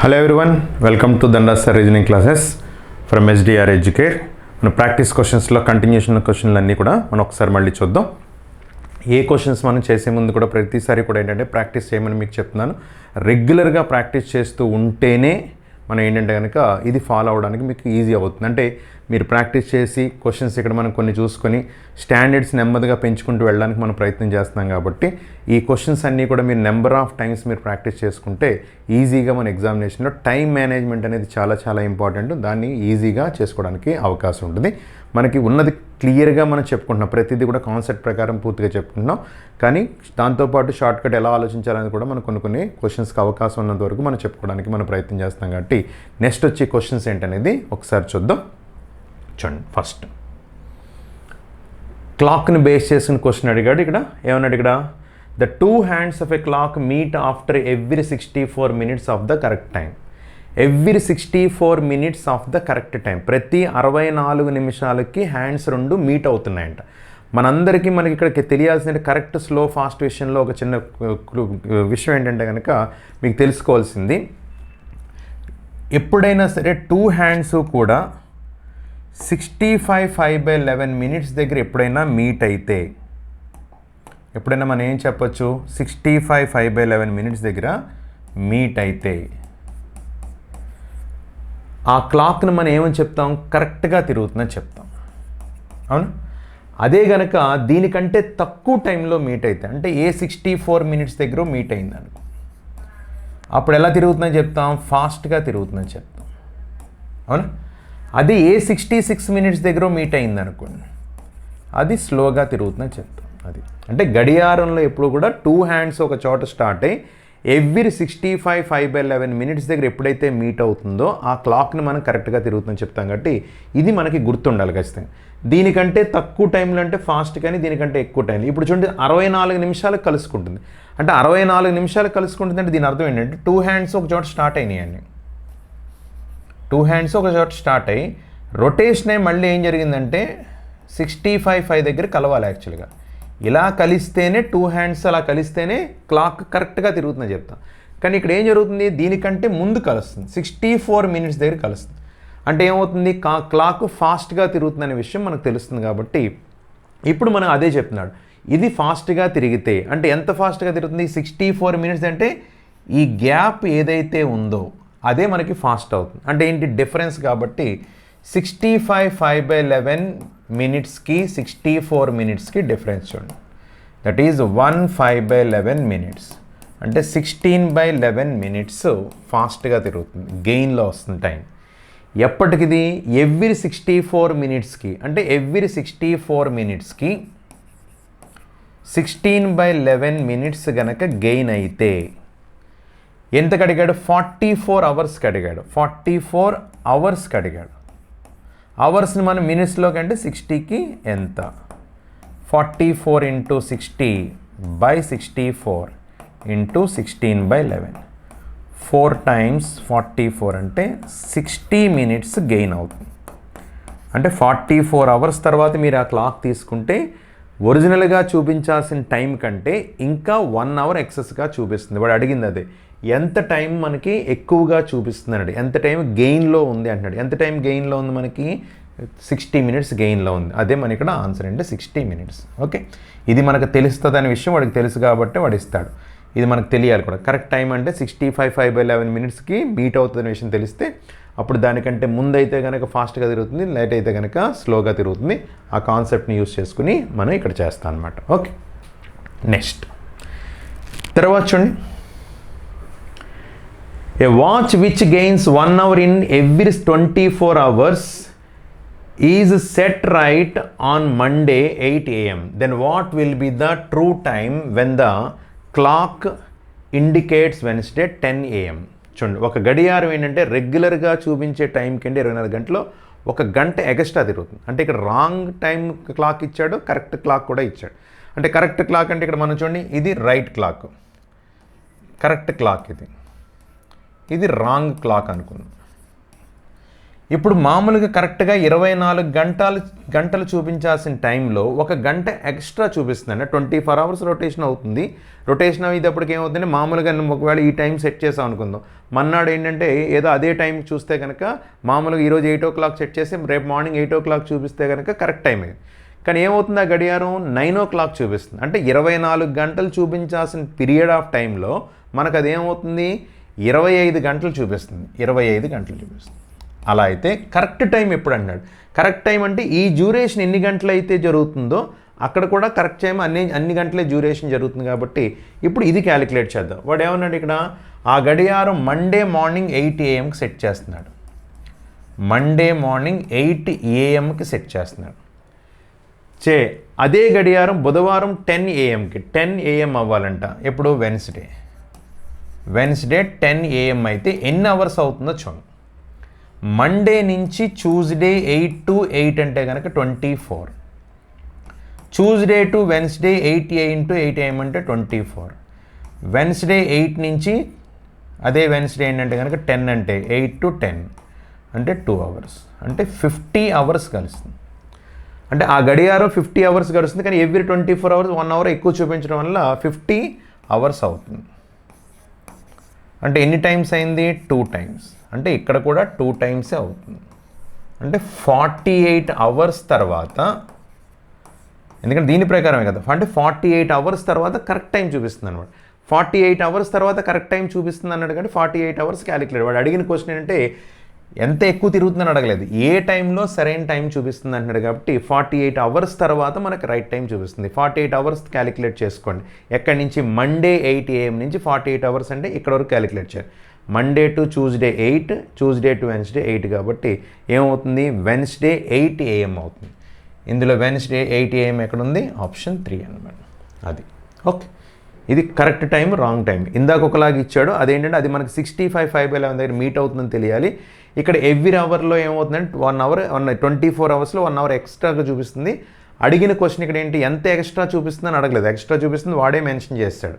Hello everyone, welcome to Dandas Sir Reasoning classes from SDR Educate. మన practice క్వశ్చన్స్లో continuation క్వశ్చన్లు అన్నీ కూడా మనం ఒకసారి మళ్ళీ చూద్దాం. ఏ క్వశ్చన్స్ మనం చేసే ముందు కూడా ప్రతిసారి కూడా ఏంటంటే ప్రాక్టీస్ చేయమని మీకు చెప్తున్నాను. రెగ్యులర్గా ప్రాక్టీస్ చేస్తూ ఉంటేనే మనం ఏంటంటే కనుక ఇది ఫాలో అవ్వడానికి మీకు ఈజీ అవుతుంది. అంటే మీరు ప్రాక్టీస్ చేసి క్వశ్చన్స్ ఇక్కడ మనం కొన్ని చూసుకొని స్టాండర్డ్స్ నెమ్మదిగా పెంచుకుంటూ వెళ్ళడానికి మనం ప్రయత్నం చేస్తున్నాం కాబట్టి ఈ క్వశ్చన్స్ అన్నీ కూడా మీరు నెంబర్ ఆఫ్ టైమ్స్ మీరు ప్రాక్టీస్ చేసుకుంటే ఈజీగా మన ఎగ్జామినేషన్లో టైం మేనేజ్మెంట్ అనేది చాలా ఇంపార్టెంట్. దాన్ని ఈజీగా చేసుకోవడానికి అవకాశం ఉంటుంది. మనకి ఉన్నది క్లియర్గా మనం చెప్పుకుంటున్నాం, ప్రతిదీ కూడా కాన్సెప్ట్ ప్రకారం పూర్తిగా చెప్పుకుంటున్నాం. కానీ దాంతోపాటు షార్ట్కట్ ఎలా ఆలోచించాలని కూడా మనం కొన్ని క్వశ్చన్స్కి అవకాశం ఉన్నంత వరకు మనం చెప్పుకోవడానికి మనం ప్రయత్నం చేస్తాం. కాబట్టి నెక్స్ట్ వచ్చే క్వశ్చన్స్ ఏంటనేది ఒకసారి చూద్దాం. చూడండి, ఫస్ట్ క్లాక్ని బేస్ చేసిన క్వశ్చన్ అడిగాడు. ఇక్కడ ఏమన్నాడు, ఇక్కడ the 2 hands of a clock meet after every 64 minutes of the correct time. Every 64 minutes of the correct time, ప్రతి 64 నిమిషాలకి హ్యాండ్స్ రెండు మీట్ అవుతున్నాయంట. మనందరికీ మనకి ఇక్కడ తెలియాల్సిన కరెక్ట్ స్లో ఫాస్ట్ విషయంలో ఒక చిన్న విషయం ఏంటంటే కనుక మీకు తెలుసుకోవాల్సింది, ఎప్పుడైనా సరే 2 hands కూడా 65 5/11 minutes దగ్గర ఎప్పుడైనా మీట్ అయితే, ఎప్పుడైనా మనం ఏం చెప్పచ్చు, 65 5/11 minutes దగ్గర మీట్ అయితే ఆ క్లాక్ను మనం ఏమని చెప్తాం, కరెక్ట్గా తిరుగుతుందని చెప్తాం. అవును, అదే కనుక దీనికంటే తక్కువ టైంలో మీట్ అయితే, అంటే ఏ 64 minutes దగ్గర మీట్ అయింది అనుకో, అప్పుడు ఎలా తిరుగుతుందని చెప్తాం, ఫాస్ట్గా తిరుగుతుందని చెప్తాం. అవునా, అది ఏ 66 minutes దగ్గర మీట్ అయింది అనుకోండి, అది స్లోగా తిరుగుతుందని చెప్తాం. అది అంటే గడియారంలో ఎప్పుడు కూడా 2 hands ఒక చోట స్టార్ట్ అయ్యి ఎవ్రీ 65 5/11 minutes దగ్గర ఎప్పుడైతే మీట్ అవుతుందో ఆ క్లాక్ని మనం కరెక్ట్గా తిరుగుతుందని చెప్తాం. కాబట్టి ఇది మనకి గుర్తుండాలి ఖచ్చితంగా. దీనికంటే తక్కువ టైంలో అంటే ఫాస్ట్, కానీ దీనికంటే ఎక్కువ టైం. ఇప్పుడు చూడండి, 64 నిమిషాలకు కలుసుకుంటుంది. అంటే 64 నిమిషాలు కలుసుకుంటుంది అంటే దీని అర్థం ఏంటంటే 2 hands ఒక చోట స్టార్ట్ అయినాయండి. 2 hands ఒక చోట స్టార్ట్ అయ్యి రొటేషన్ అయ్యి మళ్ళీ ఏం జరిగిందంటే 65 5 దగ్గర కలవాలి. యాక్చువల్గా ఇలా కలిస్తేనే 2 hands అలా కలిస్తేనే క్లాక్ కరెక్ట్గా తిరుగుతుందని చెప్తాం. కానీ ఇక్కడ ఏం జరుగుతుంది, దీనికంటే ముందు కలుస్తుంది, 64 minutes దగ్గర కలుస్తుంది. అంటే ఏమవుతుంది, క్లాక్ ఫాస్ట్గా తిరుగుతుందనే విషయం మనకు తెలుస్తుంది. కాబట్టి ఇప్పుడు మనం అదే చెప్తున్నాడు, ఇది ఫాస్ట్గా తిరిగితే అంటే ఎంత ఫాస్ట్గా తిరుగుతుంది, 64 minutes అంటే ఈ గ్యాప్ ఏదైతే ఉందో అదే మనకి ఫాస్ట్ అవుతుంది. అంటే ఏంటి డిఫరెన్స్, కాబట్టి 65 5/11 minutesకి 64 minutesకి డిఫరెన్స్ చూడండి. That is 1 5/11 minutes. అంటే 16/11 minutes ఫాస్ట్గా తిరుగుతుంది, గెయిన్లో వస్తుంది టైం. ఎప్పటికిది, ఎవ్రీ 64 minutesకి, అంటే ఎవ్రీ 64 minutesకి 16/11 minutes కనుక గెయిన్ అయితే ఎంతకు అడిగాడు, 44 hours అడిగాడు. 44 hours అడిగాడు. అవర్స్ని మనం మినిట్స్లోకి అంటే 60కి ఎంత, 44 × 60/64 × 16/11, 4 times 44 అంటే 60 minutes గెయిన్ అవుతుంది. అంటే 44 hours తర్వాత మీరు ఆ క్లాక్ తీసుకుంటే ఒరిజినల్గా చూపించాల్సిన టైం కంటే ఇంకా 1 hour ఎక్సెస్గా చూపిస్తుంది. వాడు అడిగింది అదే, ఎంత టైం మనకి ఎక్కువగా చూపిస్తుంది అన్నాడు, ఎంత టైం గెయిన్లో ఉంది అంటున్నాడు. ఎంత టైం గెయిన్లో ఉంది మనకి, 60 minutes గెయిన్లో ఉంది. అదే మన ఇక్కడ ఆన్సర్ అంటే 60 minutes. ఓకే, ఇది మనకు తెలుస్తుంది అనే విషయం వాడికి తెలుసు కాబట్టి వాడు ఇస్తాడు. ఇది మనకు తెలియాలి కూడా. కరెక్ట్ టైం అంటే 65 5/11 minutesకి మీట్ అవుతుందనే విషయం తెలిస్తే అప్పుడు దానికంటే ముందైతే కనుక ఫాస్ట్గా తిరుగుతుంది, లేట్ అయితే కనుక స్లోగా తిరుగుతుంది. ఆ కాన్సెప్ట్ని యూస్ చేసుకుని మనం ఇక్కడ చేస్తాం అనమాట. ఓకే, నెక్స్ట్ తర్వాత చూడండి, a watch which gains 1 hour in every 24 hours is set right on Monday 8 a.m. Then what will be the true time when the clock indicates Wednesday 10 a.m. చూడండి, ఒక గడియారం ఏంటంటే రెగ్యులర్గా చూపించే టైం కంటే 24 గంటలో 1 గంట ఎక్స్ట్రా తిరుగుతుంది. అంటే ఇక్కడ రాంగ్ టైం క్లాక్ ఇచ్చాడు, కరెక్ట్ క్లాక్ కూడా ఇచ్చాడు. అంటే కరెక్ట్ క్లాక్ అంటే ఇక్కడ మనం చూడండి, ఇది రైట్ క్లాక్, కరెక్ట్ క్లాక్ ఇది రాంగ్ క్లాక్ అనుకుందాం. ఇప్పుడు మామూలుగా కరెక్ట్గా 24 గంటలు చూపించాల్సిన టైంలో 1 గంట ఎక్స్ట్రా చూపిస్తుంది. అంటే 24 అవర్స్ రొటేషన్ అవుతుంది. రొటేషన్ అయ్యేటప్పటికి ఏమవుతుందంటే మామూలుగా ఒకవేళ ఈ టైం సెట్ చేసాం అనుకుందాం, మన్నాడు ఏంటంటే ఏదో అదే టైం చూస్తే కనుక మామూలుగా ఈరోజు 8 o'clock సెట్ చేసి రేపు మార్నింగ్ 8 o'clock చూపిస్తే కనుక కరెక్ట్ టైమే. కానీ ఏమవుతుంది, ఆ గడియారం 9 o'clock చూపిస్తుంది. అంటే 24 గంటలు చూపించాల్సిన పీరియడ్ ఆఫ్ టైంలో మనకు అదేమవుతుంది 25 గంటలు చూపిస్తుంది. 25 గంటలు చూపిస్తుంది. అలా అయితే కరెక్ట్ టైం ఎప్పుడు అన్నాడు? కరెక్ట్ టైం అంటే ఈ డ్యూరేషన్ ఎన్ని గంటలు అయితే జరుగుతుందో అక్కడ కూడా కరెక్ట్ టైం అన్ని గంటలే డ్యూరేషన్ జరుగుతుంది. కాబట్టి ఇప్పుడు ఇది క్యాలిక్యులేట్ చేద్దాం. వాడు ఏమన్నాడు ఇక్కడ, ఆ గడియారం మండే మార్నింగ్ 8 AM సెట్ చేస్తున్నాడు. మండే మార్నింగ్ 8 AM సెట్ చేస్తున్నాడు. అదే గడియారం బుధవారం 10 AM 10 AM అవ్వాలంట. ఎప్పుడు? వెన్స్డే 10 AM అయితే ఎన్ని అవర్స్ అవుతుందో చూడండి. మండే నుంచి ట్యూస్డే 8 to 8 అంటే కనుక 24. Tuesday to Wednesday 8 AM to 8 AM అంటే 24. వెన్స్డే 8 నుంచి అదే వెన్స్డే ఏంటంటే కనుక 10 అంటే 8 to 10 అంటే 2 hours. అంటే 50 hours కలుస్తుంది. అంటే ఆ గడియారం 50 hours గడుస్తుంది. కానీ ఎవ్రీ 24 hours 1 hour ఎక్కువ చూపించడం వల్ల 50 hours అవుతుంది. అంటే ఎన్ని టైమ్స్ అయింది? 2 times. అంటే ఇక్కడ కూడా 2 times అవుతుంది. అంటే 48 hours తర్వాత, ఎందుకంటే దీని ప్రకారమే కదా, అంటే 48 hours తర్వాత కరెక్ట్ టైం చూపిస్తుంది అనమాట. 48 hours తర్వాత కరెక్ట్ టైం చూపిస్తుంది అన్నాడు. కానీ 48 hours క్యాలిక్యులేట్. వాడు అడిగిన క్వశ్చన్ ఏంటంటే ఎంత ఎక్కువ తిరుగుతుందని అడగలేదు, ఏ టైంలో సరైన టైం చూపిస్తుంది అంటున్నాడు. కాబట్టి 48 hours తర్వాత మనకు రైట్ టైం చూపిస్తుంది. 48 hours క్యాలిక్యులేట్ చేసుకోండి. ఎక్కడి నుంచి? మండే 8 AM నుంచి 48 hours అంటే ఇక్కడ వరకు క్యాలిక్యులేట్ చేయాలి. Monday to Tuesday 8, Tuesday to Wednesday 8 కాబట్టి ఏమవుతుంది? వెన్స్డే 8 AM అవుతుంది. ఇందులో వెన్స్డే 8 AM ఎక్కడుంది? ఆప్షన్ 3 అనమాట. అది ఓకే. ఇది కరెక్ట్ టైం, రాంగ్ టైం. ఇందాక ఒకలాగా ఇచ్చాడు, అదేంటంటే అది మనకి 65 5/11 దగ్గర మీట్ అవుతుందని తెలియాలి. ఇక్కడ ఎవ్రీ అవర్లో ఏమవుతుందంటే 1 hour 24 hours 1 hour ఎక్స్ట్రాగా చూపిస్తుంది. అడిగిన క్వశ్చన్ ఇక్కడ ఏంటి, ఎంత ఎక్స్ట్రా చూపిస్తుందని అడగలేదు, ఎక్స్ట్రా చూపిస్తుంది, వాడే మెన్షన్ చేస్తాడు.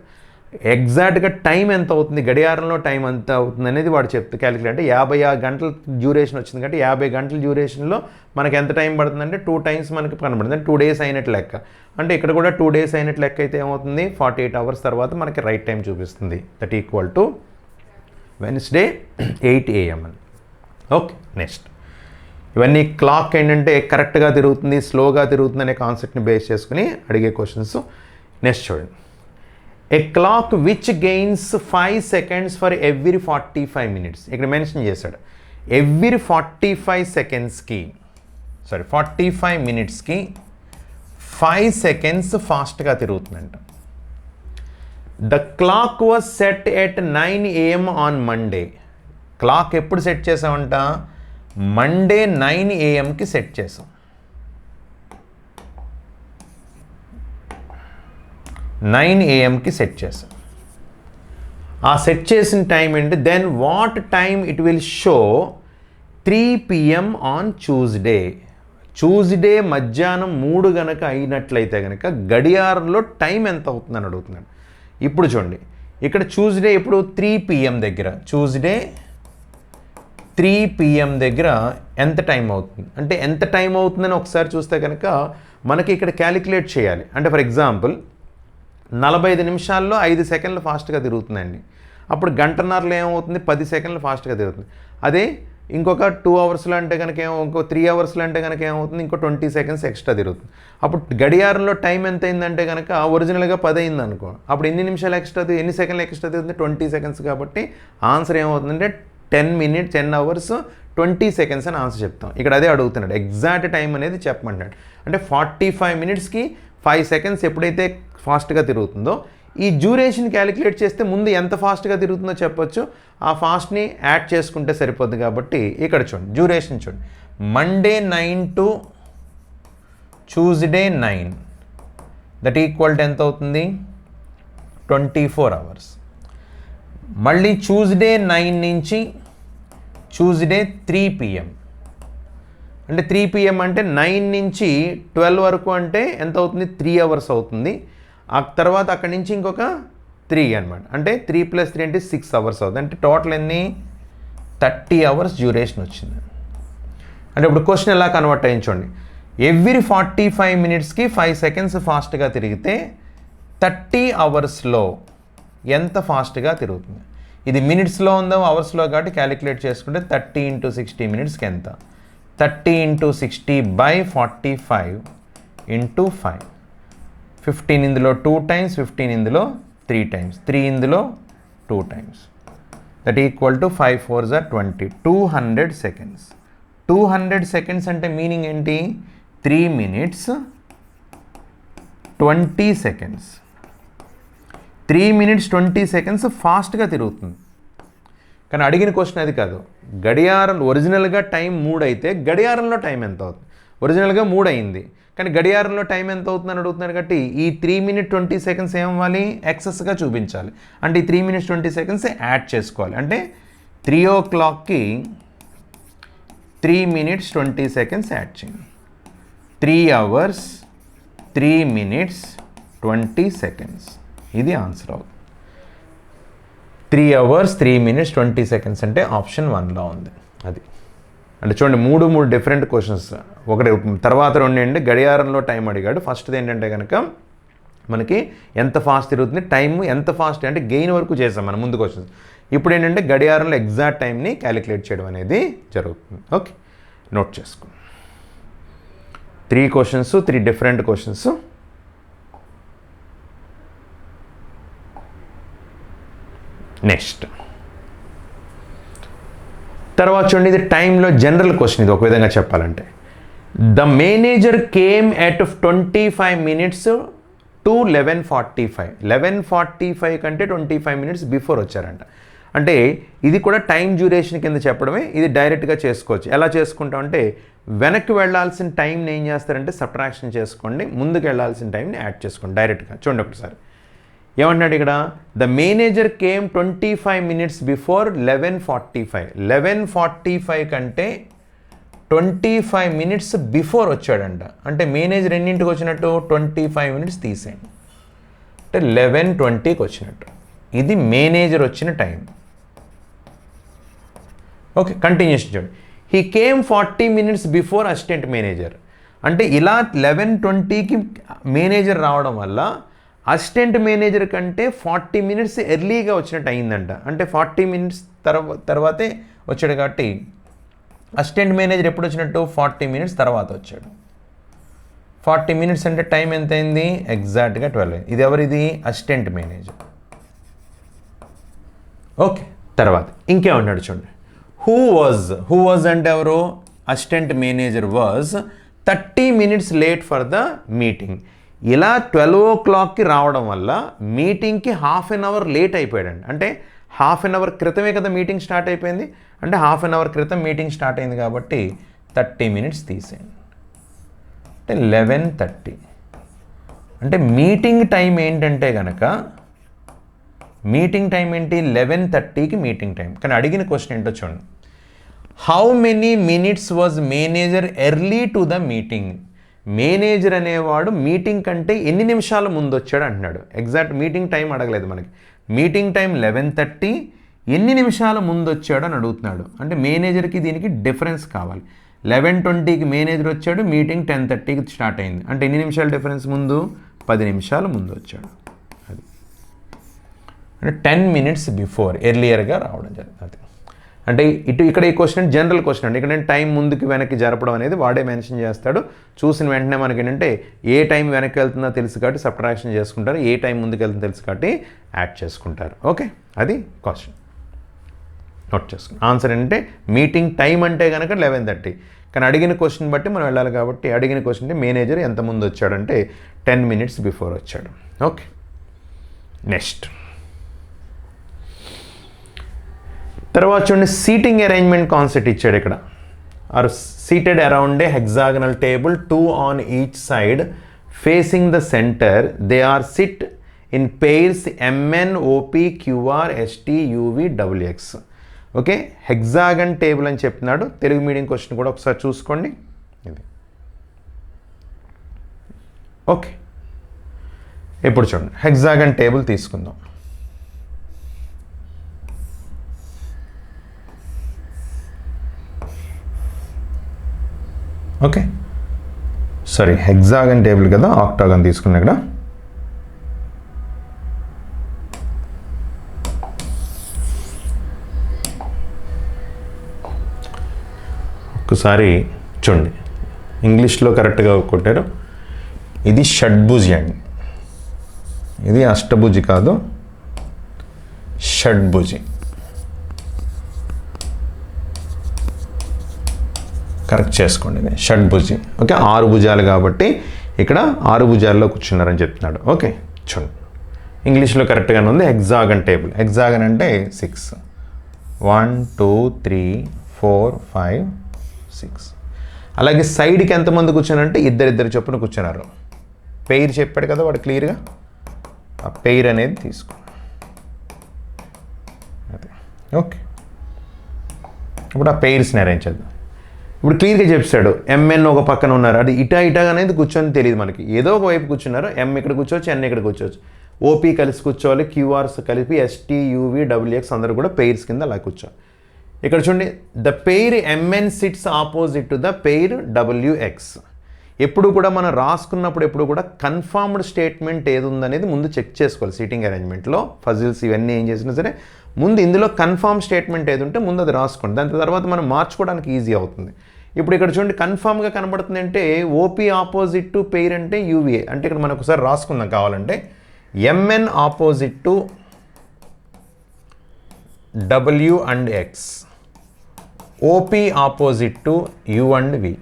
ఎగ్జాక్ట్గా టైం ఎంత అవుతుంది, గడియారంలో టైం ఎంత అవుతుంది అనేది వాడు క్యాలిక్యులేట్. అంటే 56 గంటల డ్యూరేషన్ వచ్చింది కాబట్టి 50 గంటల డ్యూరేషన్లో మనకి ఎంత టైం పడుతుందంటే 2 times మనకి కనబడుతుంది. అంటే 2 days అయినట్టు లెక్క. అంటే ఇక్కడ కూడా 2 days అయినట్టు లెక్క అయితే ఏమవుతుంది? 48 hours తర్వాత మనకి రైట్ టైం చూపిస్తుంది. That equal to Wednesday 8 AM అని. ఓకే. నెక్స్ట్ ఇవన్నీ క్లాక్ ఏంటంటే కరెక్ట్గా తిరుగుతుంది, స్లోగా తిరుగుతుంది అనే కాన్సెప్ట్ని బేస్ చేసుకుని అడిగే క్వశ్చన్స్. నెక్స్ట్ చూడండి. A clock which gains 5 seconds for every 45 minutes. ఇక్కడ మెన్షన్ చేశాడు ఎవ్రీ 45 secondsకి 45 minutesకి 5 seconds ఫాస్ట్గా తిరుగుతుందంట. The clock was set at 9 AM on Monday. Clock ఎప్పుడు సెట్ చేసామంట? మండే 9 AM సెట్ చేసాం. 9 AM సెట్ చేసాం. ఆ సెట్ చేసిన టైం ఏంటి? Then what time it will show 3 PM on Tuesday. Tuesday మధ్యాహ్నం 3 గనక అయినట్లయితే కనుక గడియారంలో టైం ఎంత అవుతుందని అడుగుతున్నాడు. ఇప్పుడు చూడండి, ఇక్కడ ట్యూస్డే ఇప్పుడు 3 PM దగ్గర, ట్యూస్డే 3 PM దగ్గర ఎంత టైం అవుతుంది అంటే ఎంత టైం అవుతుందని ఒకసారి చూస్తే కనుక మనకి ఇక్కడ క్యాలిక్యులేట్ చేయాలి. అంటే ఫర్ ఎగ్జాంపుల్ 45 నిమిషాల్లో 5 సెకండ్లు ఫాస్ట్గా తిరుగుతుందండి. అప్పుడు గంటన్నరలో ఏమవుతుంది? 10 సెకండ్లు ఫాస్ట్గా తిరుగుతుంది. అదే ఇంకొక 2 అవర్స్లో అంటే కనుక ఇంకో 3 అవర్స్లో అంటే కనుక ఏమవుతుంది? ఇంకో 20 seconds ఎక్స్ట్రా తిరుగుతుంది. అప్పుడు గడియారంలో టైం ఎంత అయిందంటే కనుక ఒరిజినల్గా 10 అయింది అనుకో, అప్పుడు ఎన్ని నిమిషాలు ఎక్స్ట్రా, ఎన్ని సెకండ్లు ఎక్స్ట్రా తిరుగుతుంది? 20 seconds. కాబట్టి ఆన్సర్ ఏమవుతుందంటే 10 minutes 10 hours 20 seconds అని ఆన్సర్ చెప్తాం. ఇక్కడ అదే అడుగుతున్నాడు, ఎగ్జాక్ట్ టైం అనేది చెప్పమంటాడు. అంటే 45 minutesకి 5 seconds ఎప్పుడైతే ఫాస్ట్గా తిరుగుతుందో ఈ డ్యూరేషన్ క్యాలిక్యులేట్ చేస్తే ముందు ఎంత ఫాస్ట్గా తిరుగుతుందో చెప్పొచ్చు, ఆ ఫాస్ట్ని యాడ్ చేసుకుంటే సరిపోద్ది. కాబట్టి ఇక్కడ చూడండి, డ్యూరేషన్ చూడండి, Monday 9 to Tuesday 9 that equal to ఎంత అవుతుంది? 24 hours. మళ్ళీ ట్యూస్డే 9 నుంచి ట్యూస్డే 3 PM. అంటే 3 PM అంటే 9 నుంచి 12 వరకు అంటే ఎంత అవుతుంది? 3 hours అవుతుంది. ఆ తర్వాత అక్కడి నుంచి ఇంకొక 3 అనమాట. అంటే 3 + 3 అంటే 6 hours అవుతుంది. అంటే టోటల్ ఎన్ని? 30 hours డ్యూరేషన్ వచ్చింది. అంటే ఇప్పుడు క్వశ్చన్ ఎలా కన్వర్ట్ అయ్యించండి. ఎవ్రీ 45 మినిట్స్కి 5 సెకండ్స్ ఫాస్ట్గా తిరిగితే 30 అవర్స్లో ఎంత ఫాస్ట్గా తిరుగుతుంది? ఇది మినిట్స్లో ఉందో అవర్స్లో కాబట్టి క్యాలిక్యులేట్ చేసుకుంటే 30 × 60 మినిట్స్కి ఎంత? 30 × 60/45 × 5. 15 ఇందులో 2 టైమ్స్, 15 ఇందులో 3 టైమ్స్, 3 ఇందులో 2 times. That equal to 5 4s are 20. 200 seconds. 200 seconds అంటే మీనింగ్ ఏంటి? 3 minutes 20 seconds. 3 minutes 20 seconds ఫాస్ట్గా తిరుగుతుంది. కానీ అడిగిన క్వశ్చన్ అది కాదు. గడియారం ఒరిజినల్గా టైం 3 అయితే గడియారంలో టైం ఎంత అవుతుంది? ఒరిజినల్గా 3 అయింది, కానీ గడియారంలో టైం ఎంత అవుతుందని అడుగుతున్నారు కాబట్టి ఈ 3 minutes 20 seconds ఏమవ్వాలి? ఎక్సెస్గా చూపించాలి. అంటే ఈ 3 minutes 20 seconds యాడ్ చేసుకోవాలి. అంటే 3 o'clockకి 3 minutes 20 seconds యాడ్ చేయండి. 3 hours 3 minutes 20 seconds. ఇది ఆన్సర్ అవుతుంది. 3 hours 3 minutes 20 seconds అంటే ఆప్షన్ 1లో ఉంది. అది అంటే చూడండి, 3 డిఫరెంట్ క్వశ్చన్స్. ఒకటి తర్వాత 2 ఏంటి గడియారంలో టైం అడిగాడు. ఫస్ట్ది ఏంటంటే కనుక మనకి ఎంత ఫాస్ట్ తిరుగుతుంది, టైం ఎంత ఫాస్ట్ అంటే గెయిన్ వరకు చేసాం మనం ముందు క్వశ్చన్స్. ఇప్పుడు ఏంటంటే గడియారంలో ఎగ్జాక్ట్ టైంని క్యాలిక్యులేట్ చేయడం అనేది జరుగుతుంది. ఓకే, నోట్ చేసుకో. 3 questions, 3 different questions. నెక్స్ట్ తర్వాత చూడండి, ఇది టైంలో జనరల్ క్వశ్చన్. ఇది ఒక విధంగా చెప్పాలంటే the manager came at 25 minutes to 11:45. 11:45 కంటే 25 minutes బిఫోర్ వచ్చారంట. అంటే ఇది కూడా టైం డ్యూరేషన్ కింద చెప్పడమే. ఇది డైరెక్ట్గా చేసుకోవచ్చు. ఎలా చేసుకుంటాం అంటే వెనక్కి వెళ్ళాల్సిన టైంని ఏం చేస్తారంటే సబ్ట్రాక్షన్ చేసుకోండి, ముందుకు వెళ్ళాల్సిన టైంని యాడ్ చేసుకోండి డైరెక్ట్గా. చూడండి ఒకసారి ఏమంటున్నాడు ఇక్కడ, the manager came 25 minutes before 11:45. 11:45 కంటే 25 minutes బిఫోర్ వచ్చాడంట. అంటే మేనేజర్ ఎన్నింటికి వచ్చినట్టు? 25 minutes తీసేయండి, అంటే 11:20కి వచ్చినట్టు. ఇది మేనేజర్ వచ్చిన టైం. ఓకే, కంటిన్యూషన్ చూడండి. He came 40 minutes before assistant manager. అంటే ఇలా 11:20కి మేనేజర్ రావడం వల్ల అసిస్టెంట్ మేనేజర్ కంటే 40 minutes ఎర్లీగా వచ్చినట్టు అయిందంట. అంటే 40 minutes తర్వాతే వచ్చాడు కాబట్టి అసిస్టెంట్ మేనేజర్ ఎప్పుడు వచ్చినట్టు? 40 minutes తర్వాత వచ్చాడు. 40 minutes అంటే టైం ఎంత అయింది? ఎగ్జాక్ట్గా 12. ఇది ఎవరిది? Assistant manager. ఓకే, తర్వాత ఇంకేమన్నాడు చూడండి. హూ వాజ్ అంటే ఎవరు? Assistant manager was 30 minutes late for the meeting. ఇలా 12 o'clockకి రావడం వల్ల మీటింగ్కి ½ an hour లేట్ అయిపోయాడండి. అంటే ½ an hour క్రితమే కదా మీటింగ్ స్టార్ట్ అయిపోయింది. అంటే ½ an hour క్రితం మీటింగ్ స్టార్ట్ అయింది కాబట్టి 30 minutes తీసేయండి, అంటే 11:30. అంటే మీటింగ్ టైం ఏంటంటే కనుక మీటింగ్ టైం ఏంటి? 11:30కి మీటింగ్ టైం. కానీ అడిగిన క్వశ్చన్ ఏంటో చూడండి. How many minutes was manager early to the meeting? Manager అనేవాడు మీటింగ్ కంటే ఎన్ని నిమిషాల ముందు వచ్చాడు అంటున్నాడు. ఎగ్జాక్ట్ మీటింగ్ టైం అడగలేదు మనకి. మీటింగ్ టైం 11:30, ఎన్ని నిమిషాల ముందు వచ్చాడు అని అడుగుతున్నాడు. అంటే మేనేజర్కి దీనికి డిఫరెన్స్ కావాలి. 11:20కి మేనేజర్ వచ్చాడు, మీటింగ్ 10:30కి స్టార్ట్ అయింది. అంటే ఎన్ని నిమిషాల డిఫరెన్స్ ముందు? 10 నిమిషాల ముందు వచ్చాడు. అది అంటే 10 minutes బిఫోర్ ఎర్లియర్గా రావడం జరుగుతుంది. అంటే ఇక్కడ ఈ క్వశ్చన్ జనరల్ క్వశ్చన్ అండి. ఇక్కడ టైం ముందుకు వెనక్కి జరపడం అనేది వాడే మెన్షన్ చేస్తాడు. చూసిన వెంటనే మనకి ఏంటంటే ఏ టైం వెనక్కి వెళ్తుందో తెలుసు కాబట్టి సబ్ట్రాక్షన్ చేసుకుంటారు, ఏ టైం ముందుకు వెళ్తుందో తెలుసు కాబట్టి యాడ్ చేసుకుంటారు. ఓకే, అది క్వశ్చన్ నోట్ చేసుకుని. ఆన్సర్ ఏంటంటే మీటింగ్ టైం అంటే కనుక 11:30. కానీ అడిగిన క్వశ్చన్ బట్టి మనం వెళ్ళాలి కాబట్టి అడిగిన క్వశ్చన్ అంటే మేనేజర్ ఎంత ముందు వచ్చాడంటే 10 minutes బిఫోర్ వచ్చాడు. ఓకే, నెక్స్ట్ తర్వాత చూడండి, సీటింగ్ అరేంజ్మెంట్ కాన్సెప్ట్ ఇచ్చాడు ఇక్కడ. Are seated around a hexagonal table, 2 on each side facing the centre. They are sit in pairs MN, OP, QR, ST, UV, WX. Okay, hexagon table అని చెప్తున్నాడు. Telugu medium question కూడా ఒకసారి చూసుకోండి. ఇది okay, ఇప్పుడు చూడండి హెక్సాగన్ టేబుల్ తీసుకుందాం. Okay, sorry hexagon table కదా, ఆక్టాగన్ తీసుకున్నా ఇక్కడ. ఒకసారి చూడండి, ఇంగ్లీష్లో కరెక్ట్గా కొట్టారు. ఇది షడ్భుజి అండి, ఇది అష్టభుజి కాదు, షడ్భుజి. కరెక్ట్ చేసుకోండి, ఇది షడ్భుజి. ఓకే, 6 భుజాలు కాబట్టి ఇక్కడ 6 భుజాల్లో కూర్చున్నారని చెప్తున్నాడు. ఓకే, చూడండి ఇంగ్లీష్లో కరెక్ట్గానే ఉంది. హెక్సాగన్ టేబుల్, హెక్సాగన్ అంటే 6, 1 2 3 4 5 6. అలాగే సైడ్కి ఎంతమంది కూర్చున్నారంటే ఇద్దరిద్దరు చొప్పున కూర్చున్నారు. పెయిర్ చెప్పాడు కదా వాడు క్లియర్గా, ఆ పెయిర్ అనేది తీసుకో. అదే ఓకే, ఇప్పుడు ఆ పెయిర్స్ని అరేంజ్ చేద్దాం. ఇప్పుడు క్లియర్గా చెప్తాడు, ఎంఎన్ ఒక పక్కన ఉన్నారు, అది ఇటా అనేది కూర్చొని తెలియదు మనకి, ఏదో ఒక వైపు కూర్చున్నారు. ఎం ఇక్కడ కూర్చోవచ్చు, ఎన్ ఇక్కడ కూర్చోవచ్చు, ఓపీ కలిసి కూర్చోవాలి, క్యూఆర్స్ కలిపి ఎస్టీ యూవి డబ్ల్యూఎక్స్ అందరూ కూడా పెయిర్స్ కింద అలా కూర్చోవాలి. ఇక్కడ చూడండి, the pair MN sits opposite to the pair WX. ఎప్పుడు కూడా మనం రాసుకున్నప్పుడు ఎప్పుడు కూడా కన్ఫర్మ్డ్ స్టేట్మెంట్ ఏది ఉందనేది ముందు చెక్ చేసుకోవాలి. సీటింగ్ అరేంజ్మెంట్లో ఫజిల్స్ ఇవన్నీ ఏం చేసినా సరే ముందు ఇందులో కన్ఫర్మ్ స్టేట్మెంట్ ఏది ఉంటే ముందు అది రాసుకోండి, దాని తర్వాత మనం మార్చుకోవడానికి ఈజీ అవుతుంది. ఇప్పుడు ఇక్కడ చూడండి కన్ఫర్మ్గా కనబడుతుంది అంటే ఓపీ ఆపోజిట్ టు పెయిర్ అంటే యూవీఏ, అంటే ఇక్కడ మనం ఒకసారి రాసుకుందాం కావాలంటే, MN opposite to W and X, OP opposite to U and V.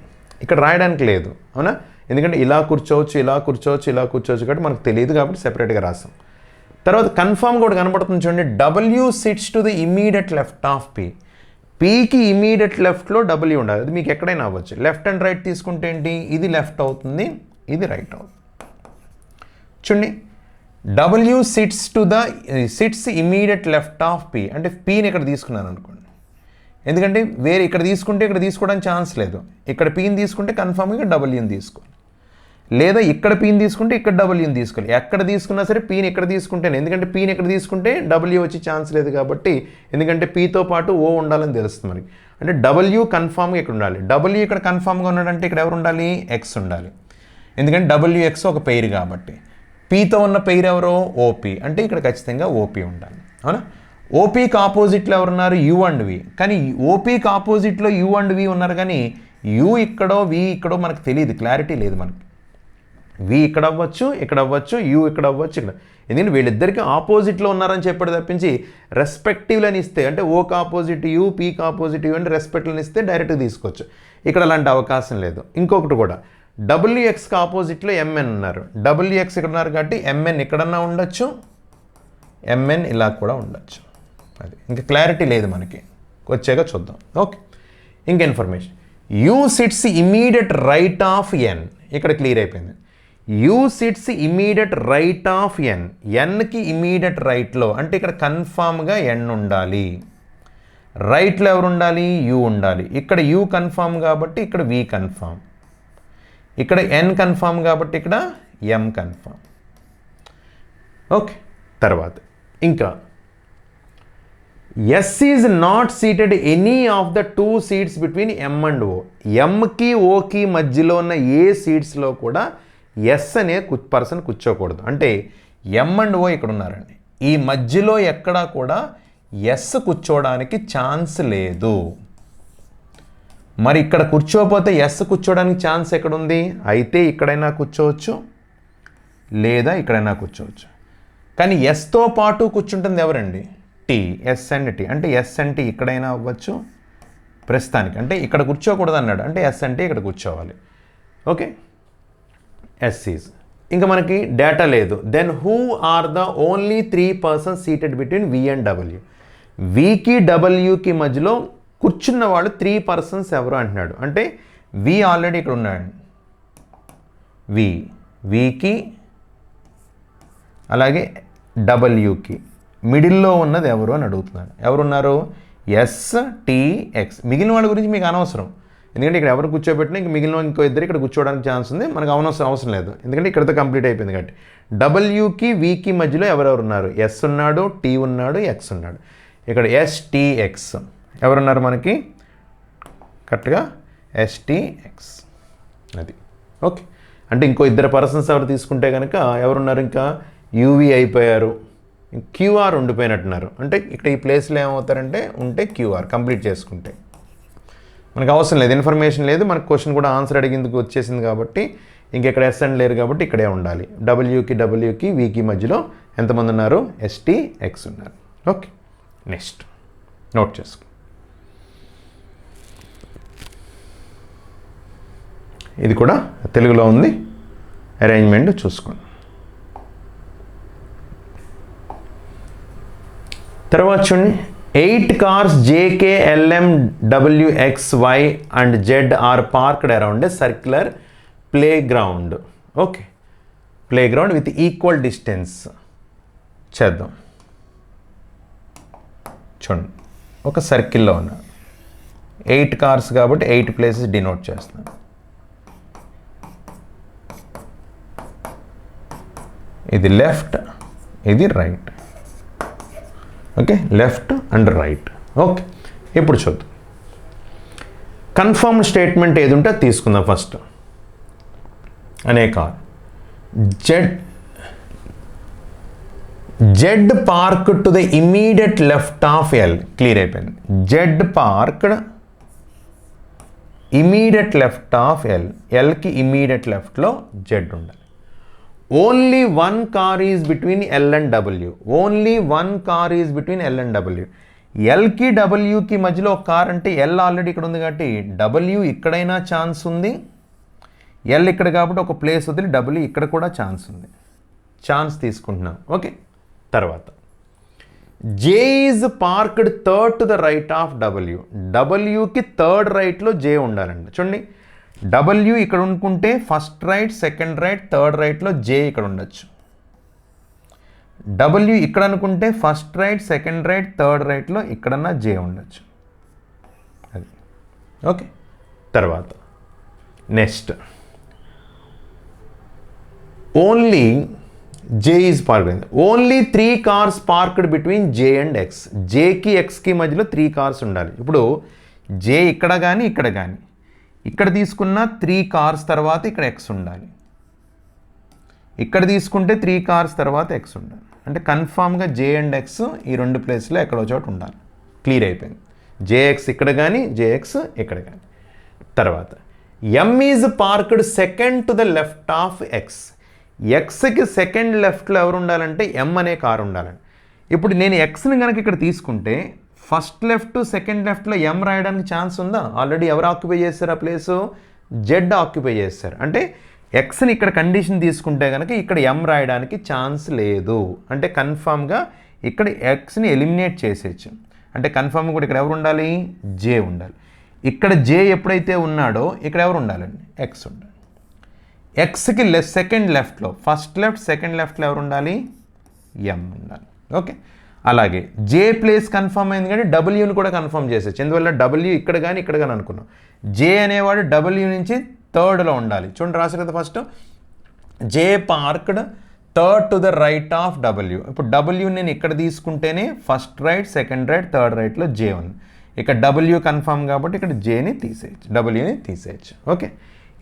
ఇక్కడ రాయడానికి లేదు, అవునా, ఎందుకంటే ఇలా కూర్చోవచ్చు, ఇలా కూర్చోవచ్చు, ఇలా కూర్చోవచ్చు కాబట్టి మనకు తెలియదు కాబట్టి సెపరేట్గా రాస్తాం. తర్వాత కన్ఫర్మ్ కూడా కనబడుతుంది చూడండి, W sits to the immediate left of P. పీకి ఇమీడియట్ లెఫ్ట్లో డబ్ల్యూ ఉండాలి, అది మీకు ఎక్కడైనా అవ్వచ్చు. లెఫ్ట్ అండ్ రైట్ తీసుకుంటే ఏంటి, ఇది లెఫ్ట్ అవుతుంది, ఇది రైట్ అవుతుంది. చూడండి, W sits immediate left of P అంటే పీని ఇక్కడ తీసుకున్నాను అనుకోండి, ఎందుకంటే వేరే ఇక్కడ తీసుకుంటే ఇక్కడ తీసుకోవడానికి ఛాన్స్ లేదు. ఇక్కడ పీని తీసుకుంటే కన్ఫర్మ్గా డబ్ల్యూని తీసుకోవాలి, లేదా ఇక్కడ పీని తీసుకుంటే ఇక్కడ డబ్ల్యూని తీసుకోవాలి. ఎక్కడ తీసుకున్నా సరే పీని ఇక్కడ తీసుకుంటేనే, ఎందుకంటే పీని ఇక్కడ తీసుకుంటే డబ్ల్యూ వచ్చి ఛాన్స్ లేదు కాబట్టి, ఎందుకంటే పీతో పాటు ఓ ఉండాలని తెలుస్తుంది మనకి. అంటే డబ్ల్యూ కన్ఫామ్గా ఇక్కడ ఉండాలి. డబ్ల్యూ ఇక్కడ కన్ఫామ్గా ఉన్నాడంటే ఇక్కడ ఎవరు ఉండాలి, ఎక్స్ ఉండాలి, ఎందుకంటే డబ్ల్యూఎక్స్ ఒక పెయిర్ కాబట్టి. పీతో ఉన్న పెయిర్ ఎవరో ఓపీ, అంటే ఇక్కడ ఖచ్చితంగా ఓపీ ఉండాలి, అవునా. ఓపీకి ఆపోజిట్లో ఎవరున్నారు, యూ అండ్ వి, కానీ ఓపీకి ఆపోజిట్లో యూ అండ్ వి ఉన్నారు, కానీ యూ ఇక్కడో వి ఇక్కడో మనకు తెలియదు, క్లారిటీ లేదు మనకి. వి ఇక్కడ అవ్వచ్చు, ఇక్కడ అవ్వచ్చు, యూ ఇక్కడ అవ్వచ్చు, ఇక్కడ, ఎందుకంటే వీళ్ళిద్దరికి ఆపోజిట్లో ఉన్నారని చెప్పాడు తప్పించి రెస్పెక్టివ్లని ఇస్తే, అంటే ఓకి ఆపోజిట్ యూ, పీకి ఆపోజిట్ యూ అంటే రెస్పెక్ట్లని ఇస్తే డైరెక్ట్గా తీసుకోవచ్చు. ఇక్కడ అలాంటి అవకాశం లేదు. ఇంకొకటి కూడా, డబ్ల్యూఎక్స్కి ఆపోజిట్లో ఎంఎన్ ఉన్నారు, డబ్ల్యూఎక్స్ ఇక్కడ ఉన్నారు కాబట్టి ఎంఎన్ ఇక్కడన్నా ఉండొచ్చు, ఎంఎన్ ఇలా కూడా ఉండొచ్చు. అది ఇంకా క్లారిటీ లేదు మనకి, వచ్చాక చూద్దాం. ఓకే, ఇంకా information, U sits immediate right of N, ఇక్కడ క్లియర్ అయిపోయింది. U sits immediate right of N, ఎన్కి ఇమీడియట్ రైట్లో అంటే ఇక్కడ కన్ఫామ్గా ఎన్ ఉండాలి, రైట్లో ఎవరు ఉండాలి, యూ ఉండాలి. ఇక్కడ యూ కన్ఫామ్ కాబట్టి ఇక్కడ వి కన్ఫామ్, ఇక్కడ ఎన్ కన్ఫామ్ కాబట్టి ఇక్కడ ఎం కన్ఫామ్. ఓకే, తర్వాత ఇంకా S is not seated any of the 2 seats between M and O. ఎంకి ఓకి మధ్యలో ఉన్న ఏ సీట్స్లో కూడా ఎస్ అనే పర్సన్ కూర్చోకూడదు. అంటే ఎం అండ్ ఓ ఇక్కడ ఉన్నారండి, ఈ మధ్యలో ఎక్కడా కూడా ఎస్ కూర్చోవడానికి ఛాన్స్ లేదు. మరి ఇక్కడ కూర్చోకపోతే ఎస్ కూర్చోవడానికి ఛాన్స్ ఎక్కడుంది, అయితే ఇక్కడైనా కూర్చోవచ్చు లేదా ఇక్కడైనా కూర్చోవచ్చు. కానీ ఎస్తో పాటు కూర్చుంటుంది ఎవరండి, టీ, ఎస్ అండ్ టీ, అంటే ఎస్ అండ్ టీ ఇక్కడైనా అవ్వచ్చు ప్రస్తుతానికి, అంటే ఇక్కడ కూర్చోకూడదు అన్నాడు, అంటే ఎస్ అంటే ఇక్కడ కూర్చోవాలి. ఓకే, ఎస్ ఈజ్, ఇంకా మనకి డేటా లేదు. Then who are the only 3 persons seated between V and W. వికి డబ్ల్యూకి మధ్యలో కూర్చున్న వాళ్ళు 3 పర్సన్స్ ఎవరు అంటున్నాడు, అంటే వి ఆల్రెడీ ఇక్కడ ఉన్నాడు, వికి అలాగే డబ్ల్యూకి మిడిల్లో ఉన్నది ఎవరు అని అడుగుతున్నాడు. ఎవరున్నారు, ఎస్, టీ, ఎక్స్. మిగిలిన వాళ్ళ గురించి మీకు అనవసరం, ఎందుకంటే ఇక్కడ ఎవరు కూర్చోబెట్టినా ఇంక మిగిలిన ఇంకో ఇద్దరు ఇక్కడ కూర్చోవడానికి ఛాన్స్ ఉంది, మనకు అవసరం లేదు, ఎందుకంటే ఇక్కడతో కంప్లీట్ అయిపోయింది కాబట్టి. డబ్ల్యూకి వికి మధ్యలో ఎవరెవరు ఉన్నారు, ఎస్ ఉన్నాడు, టీ ఉన్నాడు, ఎక్స్ ఉన్నాడు. ఇక్కడ ఎస్, టీ, ఎక్స్ ఎవరున్నారు మనకి కరెక్ట్గా, ఎస్, టీ, ఎక్స్. అది ఓకే. అంటే ఇంకో ఇద్దరు పర్సన్స్ ఎవరు తీసుకుంటే కనుక ఎవరున్నారు, ఇంకా యూవీ అయిపోయారు, క్యూఆర్ ఉండిపోయినట్టున్నారు. అంటే ఇక్కడ ఈ ప్లేస్లో ఏమవుతారంటే ఉంటే క్యూఆర్ కంప్లీట్ చేసుకుంటే మనకు అవసరం లేదు, ఇన్ఫర్మేషన్ లేదు, మనకు క్వశ్చన్ కూడా ఆన్సర్ అడిగేందుకు వచ్చేసింది కాబట్టి ఇంకెక్కడ ఎస్ అని లేరు కాబట్టి ఇక్కడే ఉండాలి. డబ్ల్యూకి వీకి మధ్యలో ఎంతమంది ఉన్నారు, ఎస్టీ ఎక్స్ ఉన్నారు. ఓకే, నెక్స్ట్ నోట్ చేసుకో. ఇది కూడా తెలుగులో ఉంది, అరేంజ్మెంట్ చూసుకోండి. తర్వాత చూడండి, 8 cars JK, LM, W, X, Y and Z are parked around a circular playground. Okay, playground with equal distance చేద్దాం. చూడండి, ఒక సర్కిల్లో ఉన్న 8 cars కాబట్టి 8 ప్లేసెస్ డినోట్ చేస్తున్నాను. ఇది లెఫ్ట్, ఇది right. Okay, left and right. Okay, ఇప్పుడు చూద్దాం. కన్ఫర్మ్ స్టేట్మెంట్ ఏది ఉంటే తీసుకుందాం. ఫస్ట్ అనే car Z park to the immediate left of L. Clear అయిపోయింది. Z parked immediate left of L. ఎల్కి ఇమీడియట్ లెఫ్ట్లో జెడ్ ఉండాలి. Only 1 car is between L and W. Only 1 car is between L and W. ఎల్కి డబ్ల్యూకి మధ్యలో ఒక car అంటే L already ఇక్కడ ఉంది కాబట్టి డబ్ల్యూ ఇక్కడైనా ఛాన్స్ ఉంది, ఎల్ ఇక్కడ కాబట్టి ఒక ప్లేస్ వదిలి డబ్ల్యూ ఇక్కడ కూడా ఛాన్స్ ఉంది. ఛాన్స్ తీసుకుంటున్నాం. ఓకే, తర్వాత J is parked third to the right of W. డబ్ల్యూకి థర్డ్ రైట్లో జే ఉండాలండి. చూడండి, డబ్ల్యూ ఇక్కడ అనుకుంటే first right, second right, third రైట్లో జే ఇక్కడ ఉండొచ్చు. డబ్ల్యూ ఇక్కడ అనుకుంటే first right, second right, third రైట్లో ఇక్కడన్నా జే ఉండొచ్చు. అది ఓకే. తర్వాత next only J is parked. Only 3 cars parked between J and X. జేకి ఎక్స్కి మధ్యలో 3 cars ఉండాలి. ఇప్పుడు జే ఇక్కడ కానీ ఇక్కడ కానీ ఇక్కడ తీసుకున్న 3 cars తర్వాత ఇక్కడ ఎక్స్ ఉండాలి. ఇక్కడ తీసుకుంటే 3 cars తర్వాత ఎక్స్ ఉండాలి. అంటే కన్ఫామ్గా జే అండ్ ఎక్స్ ఈ 2 ప్లేస్లో ఎక్కడో చోట ఉండాలి. క్లియర్ అయిపోయింది. జేఎక్స్ ఇక్కడ కానీ జేఎక్స్ ఇక్కడ కానీ. తర్వాత M is parked second to the left of X. ఎక్స్కి సెకండ్ లెఫ్ట్లో ఎవరు ఉండాలంటే ఎం అనే కారు ఉండాలండి. ఇప్పుడు నేను ఎక్స్ని కనుక ఇక్కడ తీసుకుంటే ఫస్ట్ లెఫ్ట్, సెకండ్ లెఫ్ట్లో ఎం రాయడానికి ఛాన్స్ ఉందా? ఆల్రెడీ ఎవరు ఆక్యుపై చేస్తారు ఆ ప్లేసు? జెడ్ ఆక్యుపై చేస్తారు. అంటే ఎక్స్ని ఇక్కడ కండిషన్ తీసుకుంటే కనుక ఇక్కడ ఎం రాయడానికి ఛాన్స్ లేదు. అంటే కన్ఫామ్గా ఇక్కడ ఎక్స్ని ఎలిమినేట్ చేసేయచ్చు. అంటే కన్ఫామ్గా కూడా ఇక్కడ ఎవరు ఉండాలి? జే ఉండాలి. ఇక్కడ జే ఎప్పుడైతే ఉన్నాడో ఇక్కడ ఎవరు ఉండాలండి? ఎక్స్ ఉండాలి. ఎక్స్కి సెకండ్ లెఫ్ట్లో, ఫస్ట్ లెఫ్ట్, సెకండ్ లెఫ్ట్లో ఎవరు ఉండాలి? ఎం ఉండాలి. ఓకే, అలాగే జే ప్లేస్ కన్ఫర్మ్ అయింది కానీ డబ్ల్యూని కూడా కన్ఫర్మ్ చేసేచ్చు. ఎందువల్ల డబ్ల్యూ ఇక్కడ కానీ ఇక్కడ కానీ అనుకున్నాం. జే అనేవాడు డబ్ల్యూ నుంచి థర్డ్లో ఉండాలి. చూడండి రాశారు కదా, first J parked third to the right of W. ఇప్పుడు డబ్ల్యూ నేను ఇక్కడ తీసుకుంటేనే first right, second right, third రైట్లో జే ఉంది. ఇక్కడ డబ్ల్యూ కన్ఫర్మ్ కాబట్టి ఇక్కడ జేని తీసేయచ్చు, డబ్ల్యూని తీసేయచ్చు. ఓకే,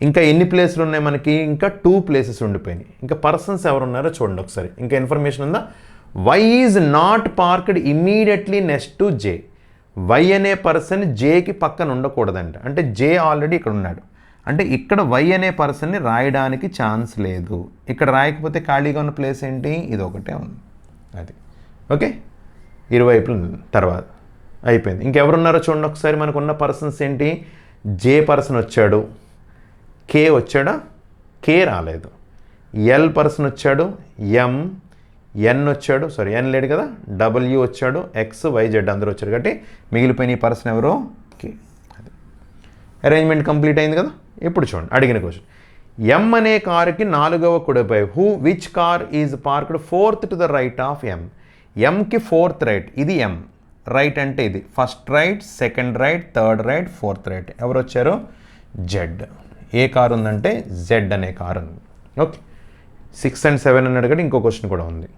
ఇంకా ఎన్ని ప్లేసులు ఉన్నాయి మనకి? ఇంకా 2 ప్లేసెస్ ఉండిపోయినాయి. ఇంకా పర్సన్స్ ఎవరు ఉన్నారో చూడండి ఒకసారి. ఇంకా ఇన్ఫర్మేషన్ ఉందా? Y is not parked immediately next to J. Y అనే పర్సన్ జేకి పక్కన ఉండకూడదంట. అంటే జే ఆల్రెడీ ఇక్కడ ఉన్నాడు. అంటే ఇక్కడ వై అనే పర్సన్ని రాయడానికి ఛాన్స్ లేదు. ఇక్కడ రాయకపోతే ఖాళీగా ఉన్న ప్లేస్ ఏంటి? ఇది ఒకటే ఉంది. అది ఓకే, ఇరువైపులు. తర్వాత అయిపోయింది. ఇంకెవరున్నారో చూడండి ఒకసారి. మనకున్న పర్సన్స్ ఏంటి? జే పర్సన్ వచ్చాడు, కే వచ్చాడా? కే రాలేదు. ఎల్ పర్సన్ వచ్చాడు, ఎన్ వచ్చాడు, సారీ ఎన్ లేడు కదా, డబ్ల్యూ వచ్చాడు, ఎక్స్, వై, జెడ్ అందరూ వచ్చారు. కాబట్టి మిగిలిపోయిన ఈ పర్సన్ ఎవరో? కే. అది అరేంజ్మెంట్ కంప్లీట్ అయింది కదా. ఇప్పుడు చూడండి అడిగిన క్వశ్చన్. ఎం అనే కారుకి 4వ కుడిపై which car is parked 4th to the right of M. ఎంకి 4th రైట్. ఇది ఎం రైట్ అంటే ఇది first right, second right, third right, 4th right. ఎవరు వచ్చారు? జెడ్. ఏ కారు ఉందంటే జెడ్ అనే కారు ఉంది. ఓకే, 6 and 7 అన్నాడు కదా. ఇంకో క్వశ్చన్ కూడా ఉంది.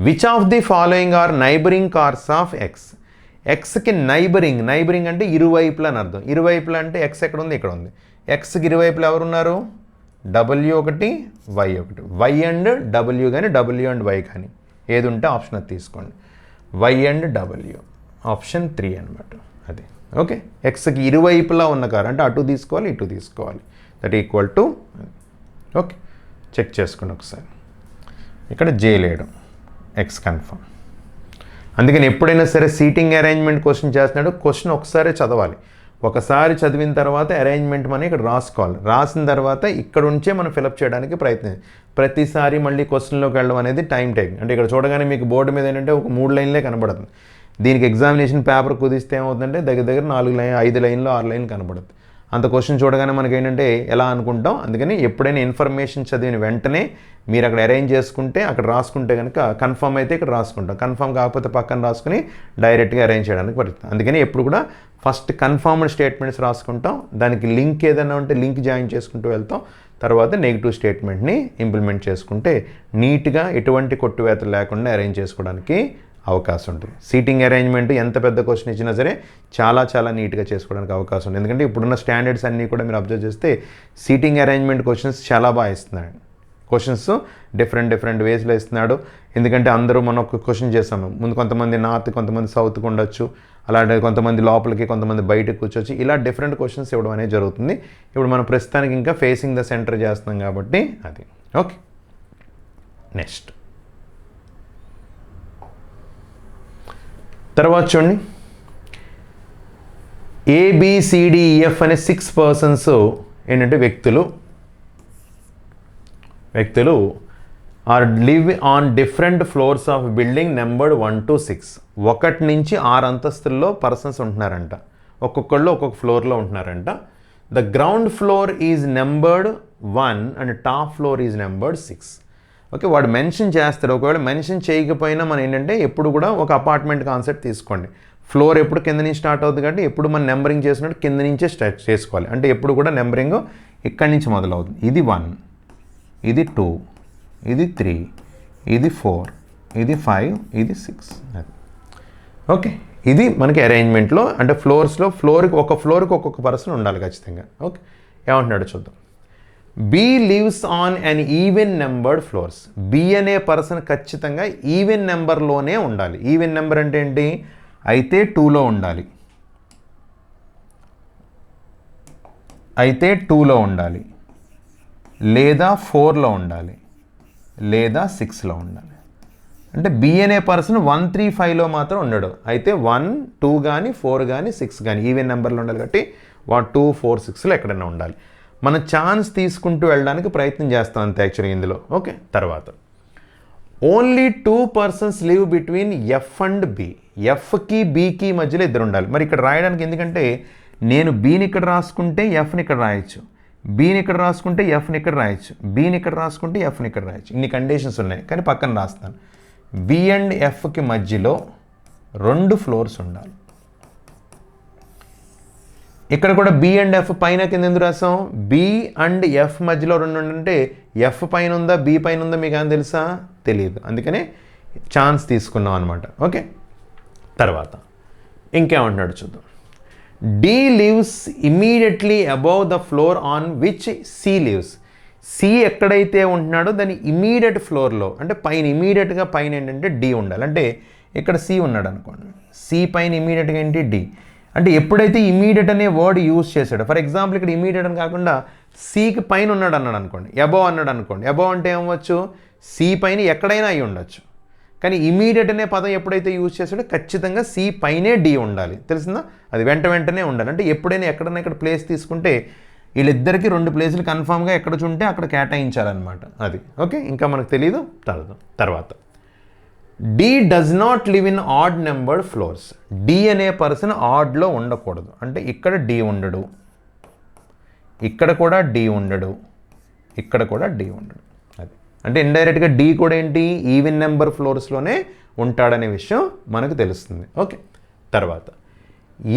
Which of the following are neighbouring cars of X. ఎక్స్కి నైబరింగ్ అంటే ఇరువైపులా అని అర్థం. ఇరువైపులా అంటే ఎక్స్ ఎక్కడ ఉంది? ఇక్కడ ఉంది. ఎక్స్కి ఇరువైపులు ఎవరున్నారు? డబ్ల్యూ ఒకటి, వై ఒకటి. వై అండ్ డబ్ల్యూ కానీ డబ్ల్యూ అండ్ వై కానీ ఏది ఉంటే ఆప్షన్ అది తీసుకోండి. వై అండ్ డబ్ల్యూ ఆప్షన్ 3 అనమాట. అది ఓకే. ఎక్స్కి ఇరువైపులా ఉన్న కారు అంటే అటు తీసుకోవాలి ఇటు తీసుకోవాలి. That equal to okay. Check చేసుకోండి ఒకసారి. ఇక్కడ జే లేడు, ఎక్స్ కన్ఫర్మ్. అందుకని ఎప్పుడైనా సరే సీటింగ్ అరేంజ్మెంట్ క్వశ్చన్ చేస్తున్నాడు, క్వశ్చన్ ఒకసారి చదవాలి. ఒకసారి చదివిన తర్వాత అరేంజ్మెంట్ మనం ఇక్కడ రాసుకోవాలి. రాసిన తర్వాత ఇక్కడ ఉంచే మనం ఫిలప్ చేయడానికి ప్రతిసారి మళ్ళీ క్వశ్చన్లోకి వెళ్ళడం అనేది టైం టేకింగ్. అంటే ఇక్కడ చూడగానే మీకు బోర్డు మీద ఏంటంటే ఒక 3 లైన్లే కనబడుతుంది. దీనికి ఎగ్జామినేషన్ పేపర్ కుదిస్తే ఏమవుతుందంటే దగ్గర 4 లైన్ 5 లైన్లు 6 లైన్లు కనబడుతుంది. అంత క్వశ్చన్ చూడగానే మనకి ఏంటంటే ఎలా అనుకుంటాం. అందుకని ఎప్పుడైనా ఇన్ఫర్మేషన్ చదివిన వెంటనే మీరు అక్కడ అరేంజ్ చేసుకుంటే అక్కడ రాసుకుంటే కనుక కన్ఫర్మ్ అయితే ఇక్కడ రాసుకుంటాం, కన్ఫర్మ్ కాకపోతే పక్కన రాసుకుని డైరెక్ట్గా అరేంజ్ చేయడానికి పడుతుంది. అందుకని ఎప్పుడు కూడా ఫస్ట్ కన్ఫర్మ్డ్ స్టేట్మెంట్స్ రాసుకుంటాం, దానికి లింక్ ఏదైనా ఉంటే లింక్ జాయిన్ చేసుకుంటూ వెళ్తాం, తర్వాత నెగిటివ్ స్టేట్మెంట్ని ఇంప్లిమెంట్ చేసుకుంటే నీట్గా ఎటువంటి కొట్టువేతలు లేకుండా అరేంజ్ చేసుకోవడానికి అవకాశం ఉంటుంది. సీటింగ్ అరేంజ్మెంట్ ఎంత పెద్ద క్వశ్చన్ ఇచ్చినా సరే చాలా చాలా నీట్గా చేసుకోవడానికి అవకాశం ఉంటుంది. ఎందుకంటే ఇప్పుడున్న స్టాండర్డ్స్ అన్నీ కూడా మీరు అబ్జర్వ్ చేస్తే సీటింగ్ అరేంజ్మెంట్ క్వశ్చన్స్ చాలా బాగా ఇస్తున్నాడు. క్వశ్చన్స్ డిఫరెంట్ వేస్లో ఇస్తున్నాడు. ఎందుకంటే అందరూ మనం ఒక క్వశ్చన్ చేస్తాము, ముందు కొంతమంది నార్త్ కొంతమంది సౌత్కి ఉండొచ్చు, అలాంటి కొంతమంది లోపలికి కొంతమంది బయటకు కూర్చోవచ్చు, ఇలా డిఫరెంట్ క్వశ్చన్స్ ఇవ్వడం అనేది జరుగుతుంది. ఇప్పుడు మనం ప్రస్తుతానికి ఇంకా ఫేసింగ్ ద సెంటర్ చేస్తున్నాం కాబట్టి అది ఓకే. నెక్స్ట్ తర్వాత చూడండి, ఏబిసిడిఈఎఫ్ అనే 6 పర్సన్స్ ఏంటంటే వ్యక్తులు are live on different floors of building numbered 1 to 6. 1 నుంచి 6 అంతస్తుల్లో పర్సన్స్ ఉంటున్నారంట. ఒక్కొక్కళ్ళు ఒక్కొక్క ఫ్లోర్లో ఉంటున్నారంట. The ground floor is numbered 1 and top floor is numbered 6. Okay, వాడు మెన్షన్ చేస్తాడు. ఒకవేళ మెన్షన్ చేయకపోయినా మనం ఏంటంటే ఎప్పుడు కూడా ఒక అపార్ట్మెంట్ కాన్సెప్ట్ తీసుకోండి. ఫ్లోర్ ఎప్పుడు కింద నుంచి స్టార్ట్ అవుతుంది కాబట్టి ఎప్పుడు మనం నెంబరింగ్ చేసినట్టు కింద నుంచే స్టార్ట్ చేసుకోవాలి. అంటే ఎప్పుడు కూడా నెంబరింగ్ ఇక్కడి నుంచి మొదలవుతుంది. ఇది 1, ఇది 2, ఇది 3, ఇది 4, ఇది 5, ఇది 6. అది ఓకే. ఇది మనకి అరేంజ్మెంట్లో అంటే ఫ్లోర్కి ఒక్కొక్క పర్సన్ ఉండాలి ఖచ్చితంగా. ఓకే, ఏమంటున్నాడు చూద్దాం. B lives on an even numbered floors. B అనే పర్సన్ ఖచ్చితంగా ఈవెన్ నెంబర్లోనే ఉండాలి. ఈవెన్ నెంబర్ అంటే ఏంటి? అయితే 2లో ఉండాలి, లేదా 4లో ఉండాలి, లేదా 6లో ఉండాలి. అంటే బి అనే పర్సన్ 1, 3, 5లో మాత్రం ఉండడు. అయితే 1, 2 కానీ 4 కానీ 6 కానీ ఈవెన్ నెంబర్లో ఉండాలి కాబట్టి 1, 2, 4, 6లో ఎక్కడైనా ఉండాలి. మనం ఛాన్స్ తీసుకుంటూ వెళ్ళడానికి ప్రయత్నం చేస్తాం అంతే యాక్చువల్గా ఇందులో. ఓకే, తర్వాత only 2 persons live between F and B. ఎఫ్కి బికి మధ్యలో ఇద్దరు ఉండాలి. మరి ఇక్కడ రాయడానికి ఎందుకంటే నేను బీని ఇక్కడ రాసుకుంటే ఎఫ్ని ఇక్కడ రాయొచ్చు, బీని ఇక్కడ రాసుకుంటే ఎఫ్ని ఇక్కడ రాయొచ్చు, బీని ఇక్కడ రాసుకుంటే ఎఫ్ని ఇక్కడ రాయొచ్చు. ఇన్ని కండిషన్స్ ఉన్నాయి కానీ పక్కన రాస్తాను. బి అండ్ ఎఫ్కి మధ్యలో 2 ఫ్లోర్స్ ఉండాలి. ఇక్కడ కూడా బి అండ్ ఎఫ్ పైన కింద ఎందుకు రాసాం? బి అండ్ ఎఫ్ మధ్యలో 2 ఉంటే ఎఫ్ పైన ఉందా బి పైన ఉందా మీకు ఏమైనా తెలుసా? తెలియదు. అందుకనే ఛాన్స్ తీసుకున్నాం అనమాట. ఓకే, తర్వాత ఇంకేమంటున్నాడు చూద్దాం. D lives immediately above the floor on which C lives. C ఎక్కడైతే ఉంటున్నాడో దాని ఇమీడియట్ ఫ్లోర్లో అంటే పైన ఇమీడియట్గా పైన ఏంటంటే డి ఉండాలి. అంటే ఇక్కడ సి ఉన్నాడు అనుకోండి, సి పైన ఇమీడియట్గా ఏంటి? డి. అంటే ఎప్పుడైతే ఇమీడియట్ అనే వర్డ్ యూజ్ చేశాడు, ఫర్ ఎగ్జాంపుల్ ఇక్కడ ఇమీడియట్ అని కాకుండా సికి పైన ఉన్నాడు అన్నాడు అనుకోండి, అబౌవ్ అన్నాడు అనుకోండి. అబౌవ్ అంటే ఏమవచ్చు? సి పైన ఎక్కడైనా అయి ఉండొచ్చు. కానీ ఇమీడియట్ అనే పదం ఎప్పుడైతే యూజ్ చేశాడో ఖచ్చితంగా సి పైనే డి ఉండాలి. తెలిసిందా? అది వెంటనే ఉండాలి. అంటే ఎప్పుడైనా ఎక్కడైనా ఇక్కడ ప్లేస్ తీసుకుంటే వీళ్ళిద్దరికీ 2 ప్లేసులు కన్ఫామ్గా ఎక్కడ చుంటే అక్కడ కేటాయించాలన్నమాట. అది ఓకే. ఇంకా మనకు తెలియదు. తర్వాత D does not live in odd numbered floors. D అనే పర్సన్ ఆడ్లో ఉండకూడదు. అంటే ఇక్కడ డి ఉండడు, ఇక్కడ కూడా డి ఉండడు, ఇక్కడ కూడా డి ఉండడు. అది అంటే ఇండైరెక్ట్గా డి కూడా ఏంటి? ఈవెన్ నెంబర్ ఫ్లోర్స్లోనే ఉంటాడనే విషయం మనకు తెలుస్తుంది. ఓకే, తర్వాత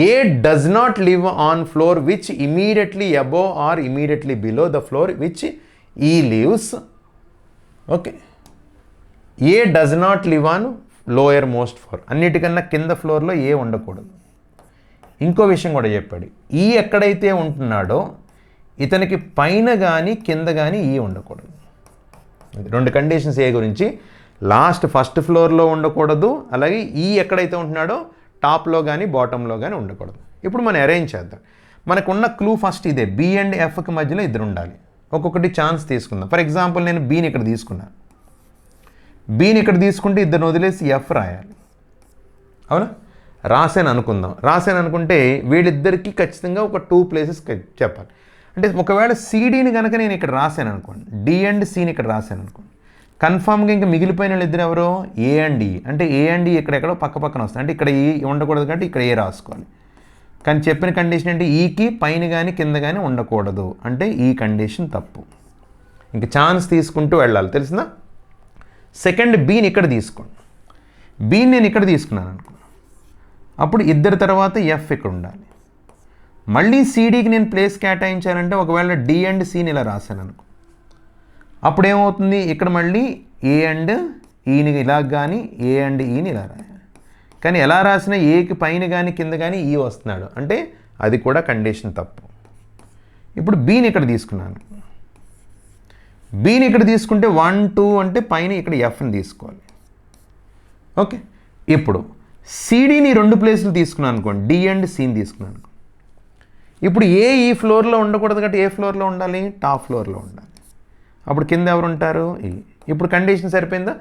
A does not live on floor which immediately above or immediately below the floor which E lives. Okay, A does not live on lowermost floor. అన్నిటికన్నా కింద ఫ్లోర్లో ఏ ఉండకూడదు. ఇంకో విషయం కూడా చెప్పాడు, ఈ ఎక్కడైతే ఉంటున్నాడో ఇతనికి పైన కానీ కింద కానీ ఈ ఉండకూడదు. రెండు కండిషన్స్ ఏ గురించి, లాస్ట్ ఫస్ట్ ఫ్లోర్లో ఉండకూడదు, అలాగే ఈ ఎక్కడైతే ఉంటున్నాడో టాప్లో కానీ బాటంలో కానీ ఉండకూడదు. ఇప్పుడు మనం అరేంజ్ చేద్దాం. మనకున్న క్లూ ఫస్ట్ ఇదే, బి అండ్ ఎఫ్కి మధ్యలో ఇద్దరు ఉండాలి. ఒక్కొక్కటి ఛాన్స్ తీసుకుందాం. ఫర్ ఎగ్జాంపుల్ నేను బీని ఇక్కడ తీసుకున్నాను. బీని ఇక్కడ తీసుకుంటే ఇద్దరిని వదిలేసి ఎఫ్ రాయాలి. అవునా? రాసాను అనుకుందాం. రాసాను అనుకుంటే వీళ్ళిద్దరికీ ఖచ్చితంగా ఒక 2 ప్లేసెస్ చెప్పాలి. అంటే ఒకవేళ సిడీని కనుక నేను ఇక్కడ రాశాను అనుకోండి, డి అండ్ సిని ఇక్కడ రాశాను అనుకోండి, కన్ఫామ్గా ఇంకా మిగిలిపోయిన వాళ్ళు ఇద్దరు ఎవరో ఏ అండ్ ఈ. అంటే ఏ అండ్ ఈ ఎక్కడెక్కడో పక్క పక్కన వస్తాయి. అంటే ఇక్కడ ఈ ఉండకూడదు కాబట్టి ఇక్కడ ఏ రాసుకోవాలి. కానీ చెప్పిన కండిషన్ ఏంటి, ఈకి పైన కానీ కింద కానీ ఉండకూడదు. అంటే ఈ కండిషన్ తప్పు. ఇంక ఛాన్స్ తీసుకుంటూ వెళ్ళాలి. తెలిసిందా? సెకండ్ బీని ఇక్కడ తీసుకోండి. బీని నేను ఇక్కడ తీసుకున్నాను అనుకో, అప్పుడు ఇద్దరు తర్వాత ఎఫ్ ఇక్కడ ఉండాలి. మళ్ళీ సిడీకి నేను ప్లేస్ కేటాయించానంటే ఒకవేళ డి అండ్ సిని ఇలా రాశాను అనుకో, అప్పుడు ఏమవుతుంది, ఇక్కడ మళ్ళీ ఏ అండ్ ఈని ఇలా కానీ ఏ అండ్ ఈని ఇలా రాయాలి. కానీ ఎలా రాసినా ఏకి పైన కానీ కింద కానీ ఈ వస్తున్నాడు. అంటే అది కూడా కండిషన్ తప్పు. ఇప్పుడు బీని ఇక్కడ తీసుకున్నాను. బీని ఇక్కడ తీసుకుంటే 1 2 అంటే పైన ఇక్కడ ఎఫ్ని తీసుకోవాలి. ఓకే, ఇప్పుడు సిడీని 2 ప్లేసులు తీసుకున్నాను అనుకోండి, డి అండ్ సిని తీసుకున్నాను అనుకోండి. ఇప్పుడు ఏ ఈ ఫ్లోర్లో ఉండకూడదు కాబట్టి ఏ ఫ్లోర్లో ఉండాలి, టాప్ ఫ్లోర్లో ఉండాలి. అప్పుడు కింద ఎవరు ఉంటారు, ఈ. ఇప్పుడు కండిషన్ సరిపోయిందా,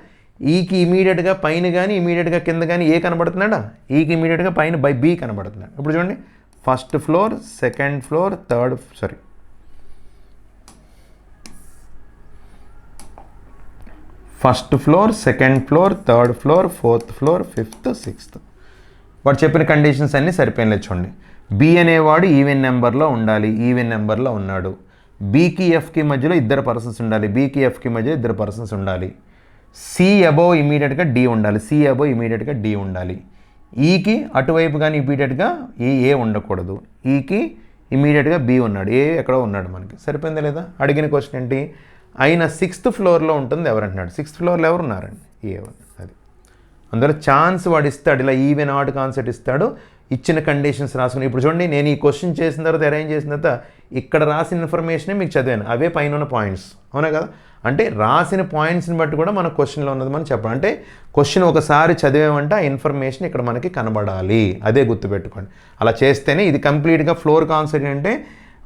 ఈకి ఇమీడియట్గా పైన కానీ ఇమీడియట్గా కింద కానీ ఏ కనబడుతున్నాడా, ఈకి ఇమీడియట్గా పైన బై బి కనబడుతున్నాడు. ఇప్పుడు చూడండి, first floor, second floor, first floor, second floor, third floor, fourth floor, fifth, sixth. వాడు చెప్పిన కండిషన్స్ అన్నీ సరిపోయినాయి. చూడండి, బి అనేవాడు ఈవెన్ నెంబర్లో ఉండాలి, ఈవెన్ నెంబర్లో ఉన్నాడు. బీకి ఎఫ్కి మధ్యలో ఇద్దరు పర్సన్స్ ఉండాలి, బీకి ఎఫ్కి మధ్య ఇద్దరు పర్సన్స్ ఉండాలి. సి అబోవ్ ఇమీడియట్గా డి ఉండాలి, సి అబోవ్ ఇమీడియట్గా డి ఉండాలి. ఈకి అటువైపు కానీ ఇమీడియట్గా ఏ ఉండకూడదు. ఈకి ఇమీడియట్గా బి ఉన్నాడు, ఏ ఎక్కడో ఉన్నాడు. మనకి సరిపోయిందా లేదా? అడిగిన క్వశ్చన్ ఏంటి, అయినా 6th ఫ్లోర్లో ఉంటుంది ఎవరంటున్నాడు. 6th ఫ్లోర్లో ఎవరు ఉన్నారండి, ఏ. అది అందులో ఛాన్స్ వాడు ఇస్తాడు, ఇలా ఈవెన్ ఆడ్ కాన్సెప్ట్ ఇస్తాడు, ఇచ్చిన కండిషన్స్ రాసుకుని. ఇప్పుడు చూడండి, నేను ఈ క్వశ్చన్ చేసిన తర్వాత అరేంజ్ చేసిన తర్వాత ఇక్కడ రాసిన ఇన్ఫర్మేషనే మీకు చదివాను, అవే పైన ఉన్న పాయింట్స్. అవునా కదా? అంటే రాసిన పాయింట్స్ని బట్టి కూడా మన క్వశ్చన్లో ఉన్నది మనం చెప్పాలి. అంటే క్వశ్చన్ ఒకసారి చదివామంటే ఆ ఇన్ఫర్మేషన్ ఇక్కడ మనకి కనబడాలి, అదే గుర్తుపెట్టుకోండి. అలా చేస్తేనే ఇది కంప్లీట్గా ఫ్లోర్ కాన్సెప్ట్. అంటే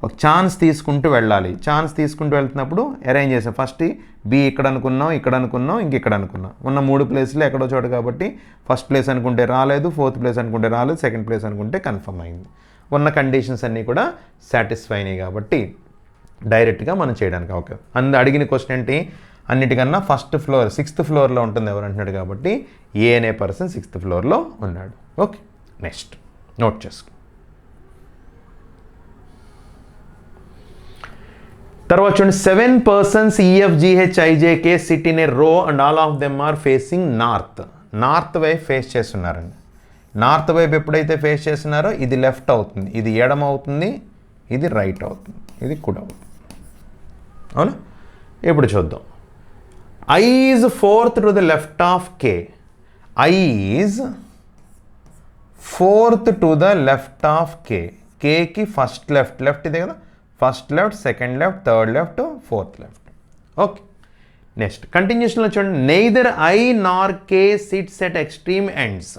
ఒక ఛాన్స్ తీసుకుంటూ వెళ్ళాలి. ఛాన్స్ తీసుకుంటూ వెళ్తున్నప్పుడు అరేంజ్ చేసాం. ఫస్ట్ బి ఇక్కడ అనుకున్నాం, ఇక్కడ అనుకున్నాం, ఇక్కడ అనుకున్నాం. ఉన్న 3 ప్లేస్లు ఎక్కడో చోట కాబట్టి ఫస్ట్ ప్లేస్ అనుకుంటే రాలేదు, 4th ప్లేస్ అనుకుంటే రాలేదు, సెకండ్ ప్లేస్ అనుకుంటే కన్ఫర్మ్ అయింది. ఉన్న కండిషన్స్ అన్నీ కూడా సాటిస్ఫై అయినాయి కాబట్టి డైరెక్ట్గా మనం చేయడానికి ఓకే. అడిగిన క్వశ్చన్ ఏంటి, అన్నిటికన్నా ఫస్ట్ ఫ్లోర్ 6th ఫ్లోర్లో ఉంటుంది ఎవరు అంటున్నాడు కాబట్టి ఏ అనే పర్సన్ 6th ఫ్లోర్లో ఉన్నాడు. ఓకే, నెక్స్ట్ నోట్ చేసుకో. తర్వాత చూడండి, 7 persons EFGHIJK sit in a row and all of them are facing north. North వైపు ఫేస్ చేస్తున్నారండి. నార్త్ వైపు ఎప్పుడైతే ఫేస్ చేస్తున్నారో ఇది లెఫ్ట్ అవుతుంది, ఇది ఎడమ అవుతుంది, ఇది రైట్ అవుతుంది, ఇది కుడి అవుతుంది. అవునా? ఇప్పుడు చూద్దాం. I is 4th to the left of K. I is 4th to the left of K. Kకి ఫస్ట్ లెఫ్ట్ ఇదే కదా, first left, second left, third left, fourth left. Okay, next కంటిన్యూషన్లో చూడండి, neither I nor K sits at extreme ends.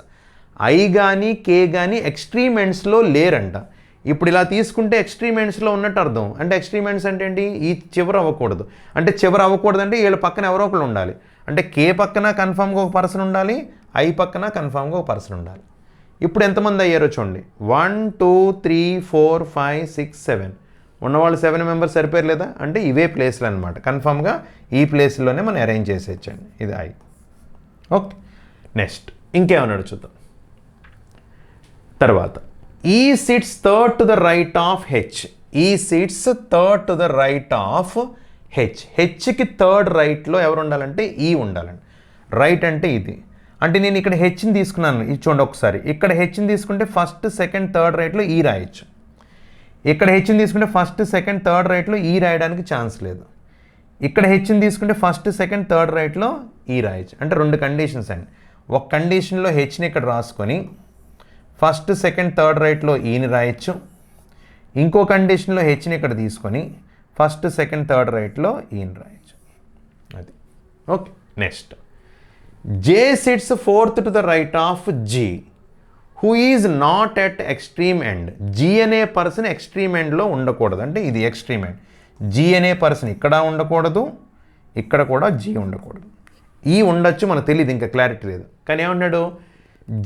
I కానీ K కానీ extreme ఎండ్స్లో లేరంట. ఇప్పుడు ఇలా తీసుకుంటే ఎక్స్ట్రీమ్ ఎండ్స్లో ఉన్నట్టు అర్థం. అంటే ఎక్స్ట్రీమ్ ఎండ్స్ అంటే ఏంటి, ఈ చివర అవ్వకూడదు. అంటే చివర అవ్వకూడదు అంటే వీళ్ళ పక్కన ఎవరో ఒకరు ఉండాలి. అంటే కే పక్కన కన్ఫామ్గా ఒక పర్సన్ ఉండాలి, ఐ పక్కన కన్ఫామ్గా ఒక పర్సన్ ఉండాలి. ఇప్పుడు ఎంతమంది అయ్యారో చూడండి, 1 2 3 4 5 6 7 ఉన్నవాళ్ళు 7 మెంబర్స్ సరిపోయారు లేదా? అంటే ఇవే ప్లేస్లు అనమాట. కన్ఫామ్గా ఈ ప్లేస్లోనే మనం అరేంజ్ చేసేయచ్చండి. ఇది ఐ. ఓకే, నెక్స్ట్ ఇంకేమన్నాడు చూద్దాం. తర్వాత E sits third to the right of H. E sits third to the right of H. హెచ్కి థర్డ్ రైట్లో ఎవరు ఉండాలంటే ఈ ఉండాలండి. రైట్ అంటే ఇది. అంటే నేను ఇక్కడ హెచ్ని తీసుకున్నాను, ఇది చూడండి ఒకసారి. ఇక్కడ హెచ్ని తీసుకుంటే ఫస్ట్ సెకండ్ థర్డ్ రైట్లో ఈ రాయొచ్చు. ఇక్కడ హెచ్ని తీసుకుంటే ఫస్ట్ సెకండ్ థర్డ్ రైట్లో ఈ రాయడానికి ఛాన్స్ లేదు. ఇక్కడ హెచ్ని తీసుకుంటే ఫస్ట్ సెకండ్ థర్డ్ రైట్లో ఈ రాయొచ్చు. అంటే 2 కండిషన్స్ అండి. ఒక కండిషన్లో హెచ్ని ఇక్కడ రాసుకొని ఫస్ట్ సెకండ్ థర్డ్ రైట్లో ఈని రాయొచ్చు. ఇంకో కండిషన్లో హెచ్ని ఇక్కడ తీసుకొని ఫస్ట్ సెకండ్ థర్డ్ రైట్లో ఈని రాయొచ్చు. అది okay. Next J sits fourth to the right of G who is not at extreme end. G అనే పర్సన్ ఎక్స్ట్రీమ్ ఎండ్లో ఉండకూడదు, అంటే ఇది ఎక్స్ట్రీమ్ ఎండ్. జీ అనే పర్సన్ ఇక్కడ ఉండకూడదు, ఇక్కడ కూడా జీ ఉండకూడదు. ఈ ఉండొచ్చు, మనకు తెలియదు, ఇంకా క్లారిటీ లేదు. కానీ ఏమన్నాడు,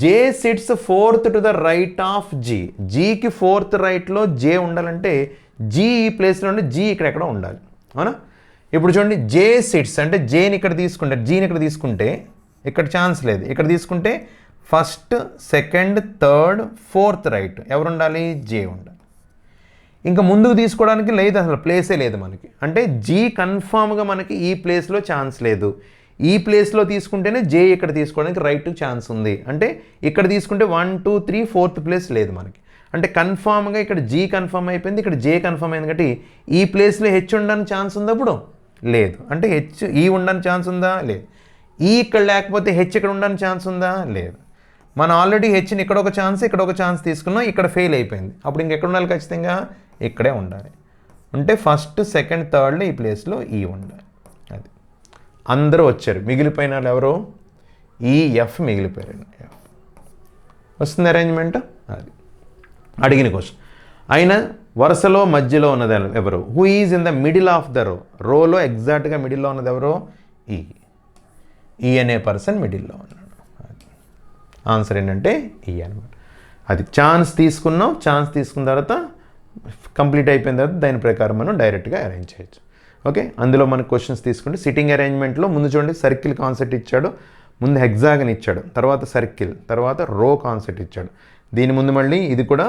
J sits fourth to the right of G. జీకి ఫోర్త్ రైట్లో జే ఉండాలంటే జీ ఈ ప్లేస్లో ఉండి జీ ఇక్కడ ఉండాలి, అవునా? ఇప్పుడు చూడండి, జే సిట్స్ అంటే జేని ఇక్కడ తీసుకుంటే, జీని ఇక్కడ తీసుకుంటే ఇక్కడ ఛాన్స్ లేదు. ఇక్కడ తీసుకుంటే first second third fourth right ఎవరు ఉండాలి, జే ఉండాలి. ఇంకా ముందుకు తీసుకోవడానికి లేదు, అసలు ప్లేసే లేదు మనకి. అంటే జీ కన్ఫామ్గా మనకి ఈ ప్లేస్లో ఛాన్స్ లేదు. ఈ ప్లేస్లో తీసుకుంటేనే జే ఇక్కడ తీసుకోవడానికి రైట్ ఛాన్స్ ఉంది. అంటే ఇక్కడ తీసుకుంటే 1 2 3 4th ప్లేస్ లేదు మనకి. అంటే కన్ఫామ్గా ఇక్కడ జీ కన్ఫర్మ్ అయిపోయింది, ఇక్కడ జే కన్ఫర్మ్ అయింది. కాబట్టి ఈ ప్లేస్లో హెచ్ ఉండడానికి ఛాన్స్ ఉందా అప్పుడు? లేదు. అంటే హెచ్ ఈ ఉండడానికి ఛాన్స్ ఉందా? లేదు. ఈ ఇక్కడ లేకపోతే హెచ్ ఇక్కడ ఉండడానికి ఛాన్స్ ఉందా? లేదు. మనం ఆల్రెడీ హెచ్ని ఇక్కడ ఒక ఛాన్స్ ఇక్కడ ఒక ఛాన్స్ తీసుకున్నాం, ఇక్కడ ఫెయిల్ అయిపోయింది. అప్పుడు ఇంకెక్కడ ఉండాలి? ఖచ్చితంగా ఇక్కడే ఉండాలి. అంటే ఫస్ట్ సెకండ్ థర్డ్లో ఈ ప్లేస్లో ఈ ఉండాలి. అది అందరూ వచ్చారు, మిగిలిపోయిన వాళ్ళు ఎవరు? ఈఎఫ్ మిగిలిపోయారు. ఎఫ్ వస్తుంది అరేంజ్మెంట్. అది అడిగిన క్వశ్చన్. అయినా వరుసలో మధ్యలో ఉన్నది ఎవరు? Who is in the middle of the రో. రోలో ఎగ్జాక్ట్గా మిడిల్లో ఉన్నది ఎవరు? ఈ అనే పర్సన్ మిడిల్లో ఉన్నాడు. ఆన్సర్ ఏంటంటే ఈ అనమాట. అది ఛాన్స్ తీసుకున్నాం, ఛాన్స్ తీసుకున్న తర్వాత కంప్లీట్ అయిపోయిన తర్వాత దాని ప్రకారం మనం డైరెక్ట్గా అరేంజ్ చేయొచ్చు. ఓకే. అందులో మనకు క్వశ్చన్స్ తీసుకుంటే సిట్టింగ్ అరేంజ్మెంట్లో ముందు చూడండి సర్కిల్ కాన్సెప్ట్ ఇచ్చాడు, ముందు హెగ్జాగన్ ఇచ్చాడు, తర్వాత సర్కిల్, తర్వాత రో కాన్సెప్ట్ ఇచ్చాడు. దీని ముందు మళ్ళీ ఇది కూడా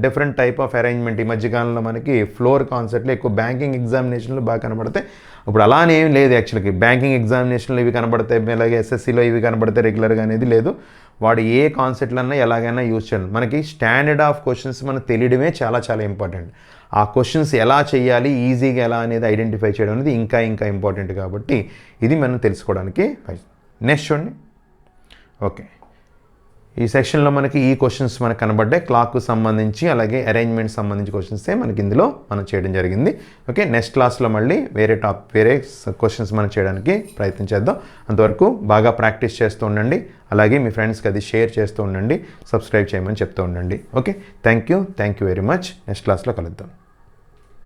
డిఫరెంట్ టైప్ ఆఫ్ అరేంజ్మెంట్. ఈ మధ్యకాలంలో మనకి ఫ్లోర్ కాన్సెప్ట్లో ఎక్కువ బ్యాంకింగ్ ఎగ్జామినేషన్లు బాగా కనబడతాయి. ఇప్పుడు అలానే ఏం లేదు యాక్చువల్గా. బ్యాంకింగ్ ఎగ్జామినేషన్లో ఇవి కనబడతాయి, అలాగే ఎస్ఎస్సిలో ఇవి కనబడతాయి రెగ్యులర్గా అనేది లేదు. వాడు ఏ కాన్సెప్ట్లన్నా ఎలాగైనా యూజ్ చేయాలి. మనకి స్టాండర్డ్ ఆఫ్ క్వశ్చన్స్ మనకు తెలియడమే చాలా చాలా ఇంపార్టెంట్. ఆ క్వశ్చన్స్ ఎలా చేయాలి, ఈజీగా ఎలా అనేది ఐడెంటిఫై చేయడం అనేది ఇంకా ఇంపార్టెంట్. కాబట్టి ఇది మనం తెలుసుకోవడానికి. నెక్స్ట్ చూడండి. ఓకే, ఈ సెక్షన్లో మనకి ఈ క్వశ్చన్స్ మనకు కనబడ్డాయి. క్లాక్కు సంబంధించి అలాగే అరేంజ్మెంట్ సంబంధించి క్వశ్చన్సే మనకి ఇందులో మనం చేయడం జరిగింది. ఓకే, నెక్స్ట్ క్లాస్లో మళ్ళీ వేరే క్వశ్చన్స్ మనం చేయడానికి ప్రయత్నం చేద్దాం. అంతవరకు బాగా ప్రాక్టీస్ చేస్తూ ఉండండి. అలాగే మీ ఫ్రెండ్స్కి అది షేర్ చేస్తూ ఉండండి, సబ్స్క్రైబ్ చేయమని చెప్తూ ఉండండి. Okay, thank you very much. Next క్లాస్లో కలుద్దాం.